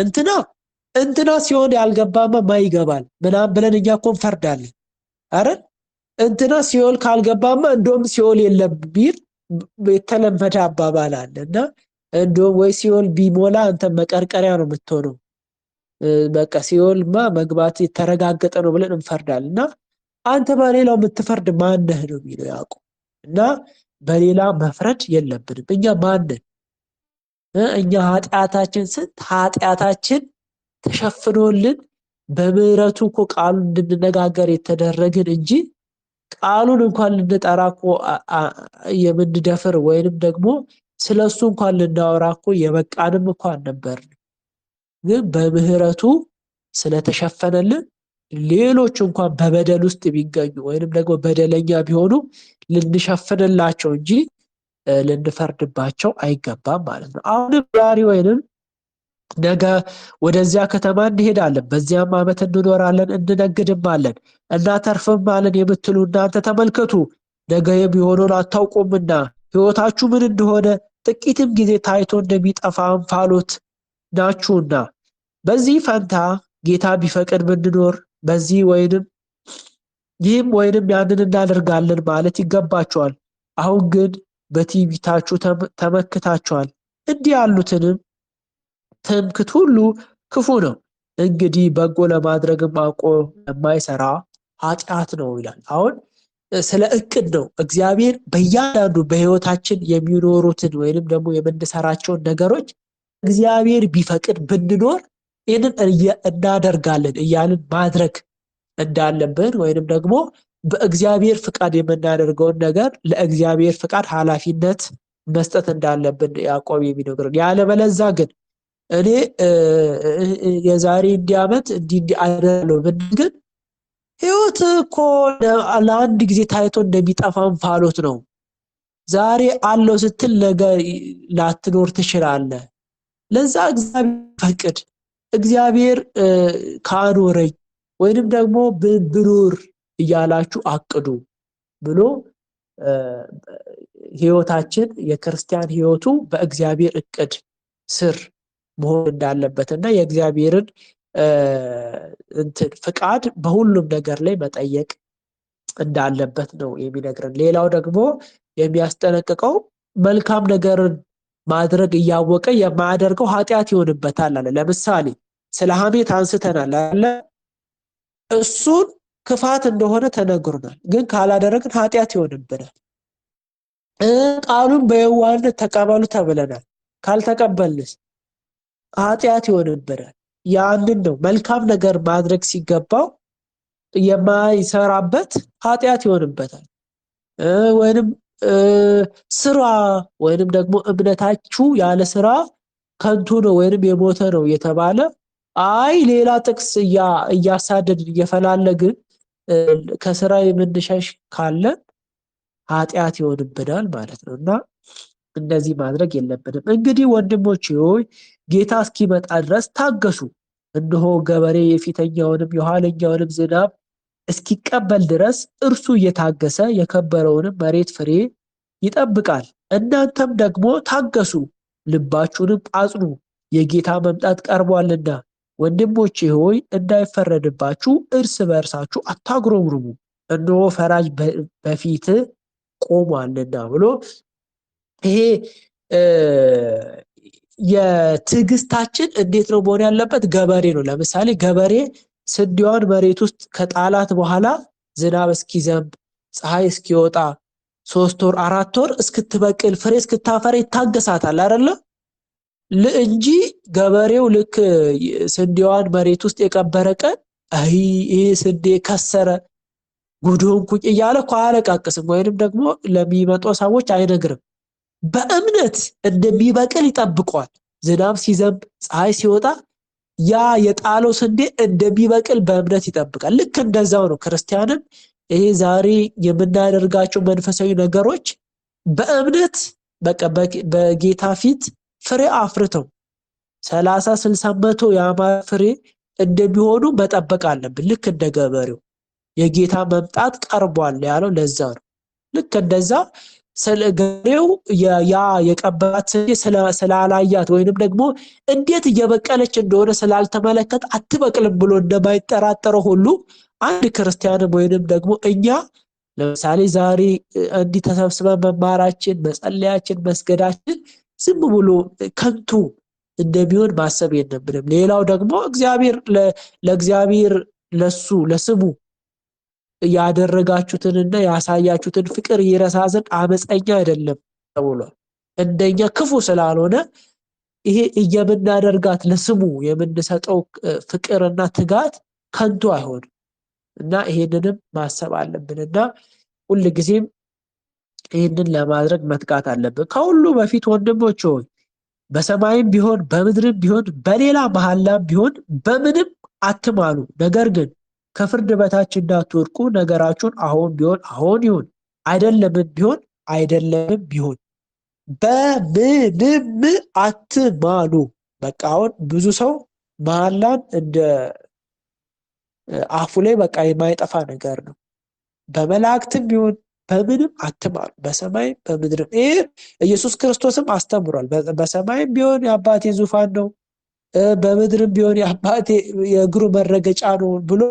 [SPEAKER 2] እንትና ሲኦል ያልገባማ ማይገባል ምናምን ብለን እኛ እኮ እንፈርዳለን አይደል? እንትና ሲኦል ካልገባማ እንደውም ሲኦል የለም ቢል የተለመደ አባባል አለ እና እንደውም ወይ ሲኦል ቢሞላ አንተ መቀርቀሪያ ነው የምትሆነው፣ በቃ ሲኦልማ መግባት የተረጋገጠ ነው ብለን እንፈርዳለን። እና አንተ በሌላው የምትፈርድ ማነህ ነው የሚለው ያዕቆብ። እና በሌላ መፍረድ የለብንም። እኛ ማነን? እኛ ኃጢአታችን ስንት ኃጢአታችን ተሸፍኖልን በምህረቱ እኮ ቃሉን እንድንነጋገር የተደረግን እንጂ ቃሉን እንኳን ልንጠራ እኮ የምንደፍር ወይንም ደግሞ ስለሱ እንኳን ልናወራ እኮ የበቃንም እኮ አልነበርን። ግን በምህረቱ ስለተሸፈነልን ሌሎች እንኳን በበደል ውስጥ ቢገኙ ወይንም ደግሞ በደለኛ ቢሆኑ ልንሸፍንላቸው እንጂ ልንፈርድባቸው አይገባም ማለት ነው። አሁንም ዛሬ ወይንም ነገ ወደዚያ ከተማ እንሄዳለን፣ በዚያም ዓመት እንኖራለን፣ እንነግድማለን፣ እናተርፍማለን የምትሉ እናንተ ተመልከቱ፣ ነገ የሚሆነውን አታውቁምና ሕይወታችሁ ምን እንደሆነ ጥቂትም ጊዜ ታይቶ እንደሚጠፋ እንፋሎት ናችሁና። በዚህ ፈንታ ጌታ ቢፈቅድ ብንኖር በዚህ ወይንም ይህም ወይንም ያንን እናደርጋለን ማለት ይገባችኋል። አሁን ግን በትዕቢታችሁ ተመክታችኋል፣ እንዲህ ያሉትንም ትምክህት ሁሉ ክፉ ነው። እንግዲህ በጎ ለማድረግም አውቆ የማይሰራ ኃጢአት ነው ይላል። አሁን ስለ እቅድ ነው። እግዚአብሔር በእያንዳንዱ በህይወታችን የሚኖሩትን ወይንም ደግሞ የምንሰራቸውን ነገሮች እግዚአብሔር ቢፈቅድ ብንኖር ይህንን እናደርጋለን እያልን ማድረግ እንዳለብን ወይንም ደግሞ በእግዚአብሔር ፍቃድ የምናደርገውን ነገር ለእግዚአብሔር ፍቃድ ኃላፊነት መስጠት እንዳለብን ያዕቆብ የሚነግረን። ያለበለዛ ግን እኔ የዛሬ እንዲህ ዓመት እንዲህ አደርጋለሁ ብንል ግን ህይወት እኮ ለአንድ ጊዜ ታይቶ እንደሚጠፋ እንፋሎት ነው። ዛሬ አለው ስትል ነገ ላትኖር ትችላለህ። ለዛ እግዚአብሔር ፈቅድ፣ እግዚአብሔር ካኖረኝ ወይንም ደግሞ ብኖር እያላችሁ አቅዱ ብሎ ህይወታችን የክርስቲያን ህይወቱ በእግዚአብሔር እቅድ ስር መሆን እንዳለበትና የእግዚአብሔርን ፍቃድ በሁሉም ነገር ላይ መጠየቅ እንዳለበት ነው የሚነግረን። ሌላው ደግሞ የሚያስጠነቅቀው መልካም ነገርን ማድረግ እያወቀ የማያደርገው ኃጢአት ይሆንበታል አለ። ለምሳሌ ስለ ሐሜት አንስተናል አለ። እሱን ክፋት እንደሆነ ተነግሮናል፣ ግን ካላደረግን ኃጢአት ይሆንብናል። ቃሉን በየዋህነት ተቀበሉ ተብለናል፣ ካልተቀበልንስ ኃጢአት ይሆንብናል። ያንን ነው መልካም ነገር ማድረግ ሲገባው የማይሰራበት ኃጢአት ይሆንበታል። ወይንም ስራ ወይንም ደግሞ እምነታችሁ ያለ ስራ ከንቱ ነው ወይንም የሞተ ነው የተባለ አይ ሌላ ጥቅስ እያሳደድን እየፈላለግን ከስራ የምንሸሽ ካለን ኃጢአት ይሆንብናል ማለት ነው እና እንደዚህ ማድረግ የለብንም። እንግዲህ ወንድሞች ሆይ ጌታ እስኪመጣ ድረስ ታገሱ። እነሆ ገበሬ የፊተኛውንም የኋለኛውንም ዝናብ እስኪቀበል ድረስ እርሱ እየታገሰ የከበረውንም መሬት ፍሬ ይጠብቃል። እናንተም ደግሞ ታገሱ፣ ልባችሁንም አጽኑ፣ የጌታ መምጣት ቀርቧልና። ወንድሞቼ ሆይ እንዳይፈረድባችሁ እርስ በእርሳችሁ አታጉረምርሙ፣ እነሆ ፈራጅ በፊት ቆሟልና ብሎ ይሄ የትዕግስታችን እንዴት ነው መሆን ያለበት? ገበሬ ነው። ለምሳሌ ገበሬ ስንዴዋን መሬት ውስጥ ከጣላት በኋላ ዝናብ እስኪዘንብ ፀሐይ እስኪወጣ 3 ወር 4 ወር እስክትበቅል ፍሬ እስክታፈራ ይታገሳታል አይደለ? እንጂ ገበሬው ልክ ስንዴዋን መሬት ውስጥ የቀበረ ቀን አይ ይሄ ስንዴ ከሰረ ጉዶንኩኝ እያለ እኮ አያለቃቅስም፣ ወይንም ደግሞ ለሚመጡ ሰዎች አይነግርም። በእምነት እንደሚበቅል ይጠብቋል። ዝናብ ሲዘንብ ፀሐይ ሲወጣ ያ የጣለው ስንዴ እንደሚበቅል በእምነት ይጠብቃል። ልክ እንደዛው ነው ክርስቲያንም ይሄ ዛሬ የምናደርጋቸው መንፈሳዊ ነገሮች በእምነት በጌታ ፊት ፍሬ አፍርተው 30 60 100 ያማረ ፍሬ እንደሚሆኑ መጠበቅ አለብን። ልክ እንደ ገበሬው የጌታ መምጣት ቀርቧል ያለው ለዛ ነው። ልክ እንደዛ ገበሬው ያ የቀበራት ስንዴ ስላላያት ወይንም ደግሞ እንዴት እየበቀለች እንደሆነ ስላልተመለከተ አትበቅልም ብሎ እንደማይጠራጠረው ሁሉ አንድ ክርስቲያንም ወይንም ደግሞ እኛ ለምሳሌ ዛሬ እንዲህ ተሰብስበን መማራችን፣ መጸለያችን፣ መስገዳችን ዝም ብሎ ከንቱ እንደሚሆን ማሰብ የለብንም። ሌላው ደግሞ እግዚአብሔር ለእግዚአብሔር ለስሙ ያደረጋችሁትንና ያሳያችሁትን ፍቅር ይረሳ ዘንድ አመፀኛ አይደለም ተብሏል። እንደኛ ክፉ ስላልሆነ ይሄ የምናደርጋት ለስሙ የምንሰጠው ፍቅርና ትጋት ከንቱ አይሆንም እና ይሄንንም ማሰብ አለብንና ሁልጊዜም ይሄንን ለማድረግ መትጋት አለብን። ከሁሉ በፊት ወንድሞች ሆይ በሰማይም ቢሆን በምድርም ቢሆን በሌላ መሐላም ቢሆን በምንም አትማሉ። ነገር ግን ከፍርድ በታች እንዳትወድቁ ነገራችሁን አሁን ቢሆን አሁን ይሁን፣ አይደለምም ቢሆን አይደለምም ቢሆን በምንም አትማሉ። በቃ አሁን ብዙ ሰው መሐላን እንደ አፉ ላይ በቃ የማይጠፋ ነገር ነው። በመላእክትም ቢሆን በምንም አትማሉ፣ በሰማይም በምድርም። ይሄ ኢየሱስ ክርስቶስም አስተምሯል። በሰማይም ቢሆን የአባቴ ዙፋን ነው፣ በምድርም ቢሆን የአባቴ የእግሩ መረገጫ ነው ብሎ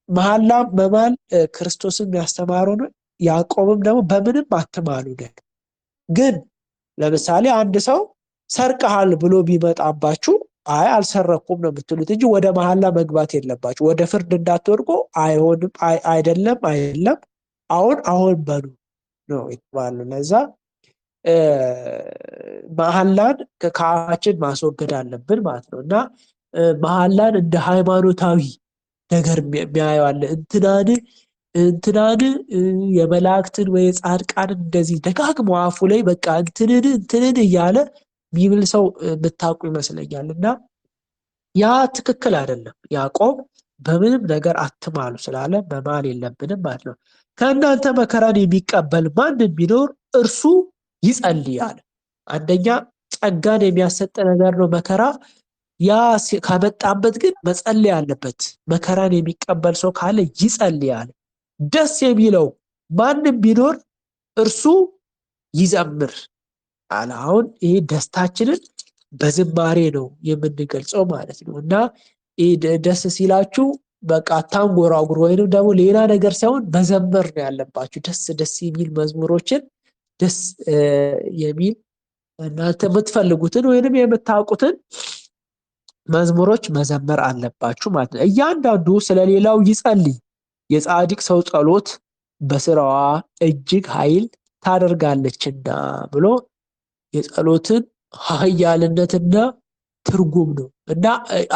[SPEAKER 2] መሐላም መማል ክርስቶስም ያስተማረው ነው። ያዕቆብም ደግሞ በምንም አትማሉ። ግን ለምሳሌ አንድ ሰው ሰርቀሃል ብሎ ቢመጣባችሁ አይ አልሰረኩም ነው የምትሉት እንጂ ወደ መሐላ መግባት የለባችሁ። ወደ ፍርድ እንዳትወድቁ አይሆንም፣ አይደለም አሁን በሉ ነው የተባለው። ለዛ መሐላን ከአፋችን ማስወገድ አለብን ማለት ነው። እና መሐላን እንደ ሃይማኖታዊ ነገር የሚያየው አለ። እንትናን የመላእክትን ወይ የጻድቃንን እንደዚህ ደጋግሞ አፉ ላይ በቃ እንትንን እያለ የሚብል ሰው የምታውቁ ይመስለኛል። እና ያ ትክክል አይደለም። ያዕቆብ በምንም ነገር አትማሉ ስላለ መማል የለብንም ማለት ነው። ከእናንተ መከራን የሚቀበል ማንም ቢኖር እርሱ ይጸልያል። አንደኛ ጸጋን የሚያሰጥ ነገር ነው መከራ። ያ ከመጣበት ግን መጸለይ አለበት። መከራን የሚቀበል ሰው ካለ ይጸልያል። ደስ የሚለው ማንም ቢኖር እርሱ ይዘምር አለ። አሁን ይሄ ደስታችንን በዝማሬ ነው የምንገልጸው ማለት ነው። እና ደስ ሲላችሁ በቃ አታንጎራጉሩ፣ ወይንም ደግሞ ሌላ ነገር ሳይሆን መዘመር ነው ያለባችሁ። ደስ የሚል መዝሙሮችን ደስ የሚል እናንተ የምትፈልጉትን ወይንም የምታውቁትን መዝሙሮች መዘመር አለባችሁ ማለት ነው። እያንዳንዱ ስለሌላው ይጸልይ፣ የጻድቅ ሰው ጸሎት በስራዋ እጅግ ኃይል ታደርጋለችና ብሎ የጸሎትን ኃያልነትና ትርጉም ነው። እና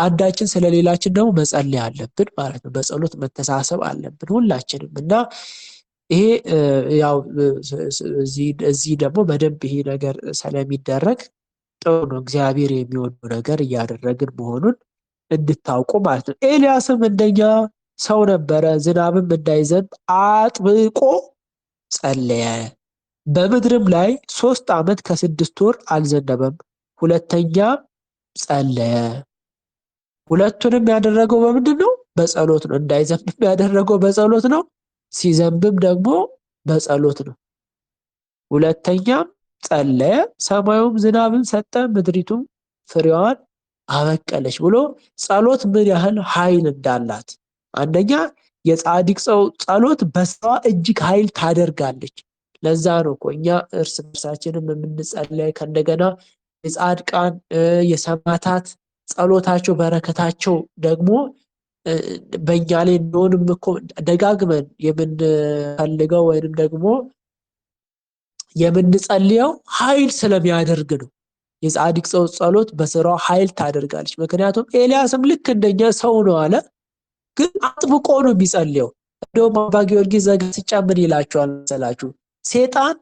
[SPEAKER 2] አንዳችን ስለሌላችን ደግሞ መጸለይ አለብን ማለት ነው። በጸሎት መተሳሰብ አለብን ሁላችንም። እና ይሄ ያው እዚህ ደግሞ በደንብ ይሄ ነገር ስለሚደረግ ጥሩ ነው። እግዚአብሔር የሚወደው ነገር እያደረግን መሆኑን እንድታውቁ ማለት ነው። ኤልያስም እንደኛ ሰው ነበረ። ዝናብም እንዳይዘንብ አጥብቆ ጸለየ። በምድርም ላይ 3 ዓመት ከ6 ወር አልዘነበም። ሁለተኛ ጸለየ። ሁለቱንም ያደረገው በምንድን ነው? በጸሎት ነው። እንዳይዘንብም ያደረገው በጸሎት ነው። ሲዘንብም ደግሞ በጸሎት ነው። ሁለተኛም ጸለየ፣ ሰማዩም ዝናብን ሰጠ፣ ምድሪቱም ፍሬዋን አበቀለች ብሎ ጸሎት ምን ያህል ኃይል እንዳላት። አንደኛ የጻድቅ ሰው ጸሎት በስራዋ እጅግ ኃይል ታደርጋለች። ለዛ ነው እኮ እኛ እርስ በርሳችንም የምንጸለይ። ከእንደገና የጻድቃን የሰማዕታት ጸሎታቸው በረከታቸው ደግሞ በእኛ ላይ እንደሆንም እኮ ደጋግመን የምንፈልገው ወይንም ደግሞ የምንጸልየው ኃይል ስለሚያደርግ ነው። የጻድቅ ሰው ጸሎት በስራው ኃይል ታደርጋለች። ምክንያቱም ኤልያስም ልክ እንደኛ ሰው ነው አለ፣ ግን አጥብቆ ነው የሚጸልየው። እንደውም አባ ጊዮርጊስ ዘጋስጫ ምን ይላቸዋል መሰላችሁ? ሴጣን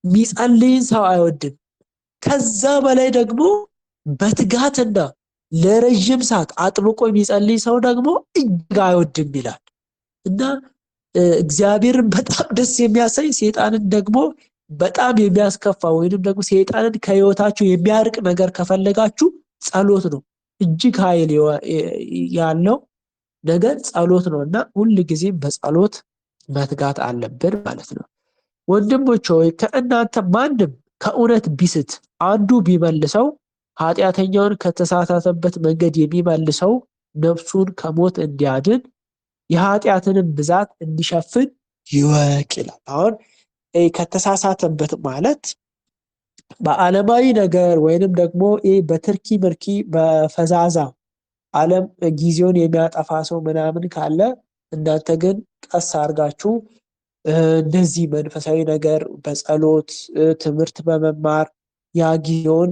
[SPEAKER 2] የሚጸልይን ሰው አይወድም። ከዛ በላይ ደግሞ በትጋትና ለረጅም ሰዓት አጥብቆ የሚጸልይ ሰው ደግሞ እጅግ አይወድም ይላል። እና እግዚአብሔርን በጣም ደስ የሚያሰኝ ሴጣንን ደግሞ በጣም የሚያስከፋ ወይንም ደግሞ ሴጣንን ከህይወታችሁ የሚያርቅ ነገር ከፈለጋችሁ ጸሎት ነው። እጅግ ኃይል ያለው ነገር ጸሎት ነው። እና ሁል ጊዜም በጸሎት መትጋት አለብን ማለት ነው። ወንድሞች ሆይ ከእናንተ ማንም ከእውነት ቢስት አንዱ ቢመልሰው ኃጢአተኛውን ከተሳሳተበት መንገድ የሚመልሰው ነፍሱን ከሞት እንዲያድን የኃጢአትንም ብዛት እንዲሸፍን ይወቅ ይላል። አሁን ከተሳሳተበት ማለት በዓለማዊ ነገር ወይንም ደግሞ በትርኪ ምርኪ በፈዛዛ ዓለም ጊዜውን የሚያጠፋ ሰው ምናምን ካለ እናንተ ግን ቀስ አድርጋችሁ እንደዚህ መንፈሳዊ ነገር በጸሎት ትምህርት በመማር ያ ጊዜውን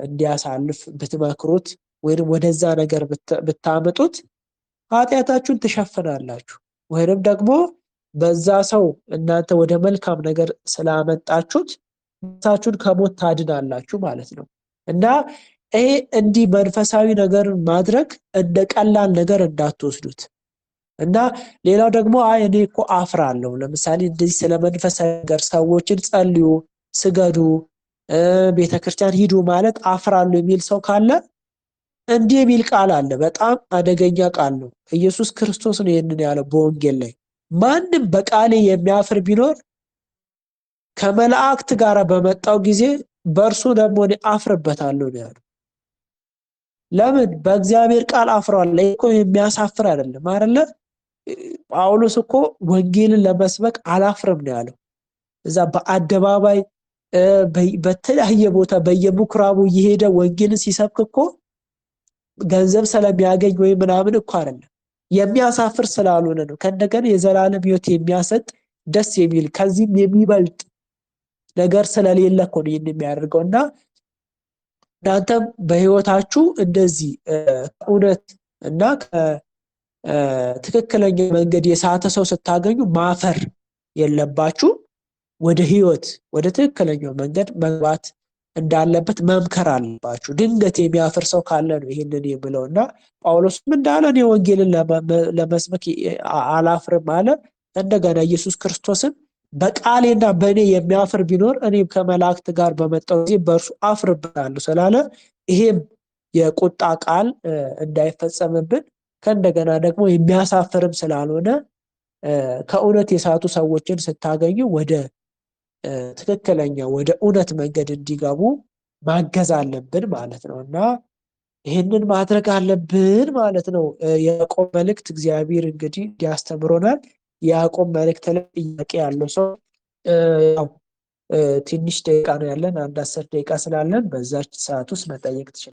[SPEAKER 2] እንዲያሳልፍ ብትመክሩት ወይንም ወደዛ ነገር ብታመጡት ኃጢአታችሁን ትሸፍናላችሁ። ወይንም ደግሞ በዛ ሰው እናንተ ወደ መልካም ነገር ስላመጣችሁት ራሳችሁን ከሞት ታድናላችሁ ማለት ነው። እና ይሄ እንዲህ መንፈሳዊ ነገር ማድረግ እንደ ቀላል ነገር እንዳትወስዱት። እና ሌላው ደግሞ እኔ እኮ አፍራለሁ፣ ለምሳሌ እንደዚህ ስለ መንፈሳዊ ነገር ሰዎችን ጸልዩ፣ ስገዱ፣ ቤተክርስቲያን ሂዱ ማለት አፍራለሁ የሚል ሰው ካለ እንዲህ የሚል ቃል አለ። በጣም አደገኛ ቃል ነው። ኢየሱስ ክርስቶስ ነው ይህንን ያለው በወንጌል ላይ። ማንም በቃሌ የሚያፍር ቢኖር ከመላእክት ጋር በመጣው ጊዜ በእርሱ ደግሞ እኔ አፍርበታለሁ ነው ያለው። ለምን? በእግዚአብሔር ቃል አፍሯል። እኮ የሚያሳፍር አይደለም አይደለ? ጳውሎስ እኮ ወንጌልን ለመስበክ አላፍርም ነው ያለው። እዛ በአደባባይ በተለያየ ቦታ በየምኩራቡ እየሄደ ወንጌልን ሲሰብክ እኮ ገንዘብ ስለሚያገኝ ወይ ምናምን እኮ አይደለም፣ የሚያሳፍር ስላልሆነ ነው። ከእንደገና የዘላለም ሕይወት የሚያሰጥ ደስ የሚል ከዚህም የሚበልጥ ነገር ስለሌለ እኮ ነው ይህን የሚያደርገው። እና እናንተም በሕይወታችሁ እንደዚህ እውነት እና ትክክለኛ መንገድ የሳተ ሰው ስታገኙ ማፈር የለባችሁ። ወደ ሕይወት ወደ ትክክለኛው መንገድ መግባት እንዳለበት መምከር አለባችሁ። ድንገት የሚያፍር ሰው ካለ ነው ይህንን የምለውና ጳውሎስም እንዳለ እኔ ወንጌልን ለመስበክ አላፍርም አለ። እንደገና ኢየሱስ ክርስቶስን በቃሌና በእኔ የሚያፍር ቢኖር እኔም ከመላእክት ጋር በመጣው ጊዜ በእርሱ አፍርበታለሁ ስላለ ይሄም የቁጣ ቃል እንዳይፈጸምብን ከእንደገና ደግሞ የሚያሳፍርም ስላልሆነ ከእውነት የሳቱ ሰዎችን ስታገኙ ወደ ትክክለኛ ወደ እውነት መንገድ እንዲገቡ ማገዝ አለብን ማለት ነው። እና ይህንን ማድረግ አለብን ማለት ነው። የያዕቆብ መልእክት እግዚአብሔር እንግዲህ እንዲያስተምሮናል። የያዕቆብ መልእክት ላይ ጥያቄ ያለው ሰው ያው ትንሽ ደቂቃ ነው ያለን፣ አንድ 10 ደቂቃ ስላለን በዛች ሰዓት ውስጥ መጠየቅ ትችላል።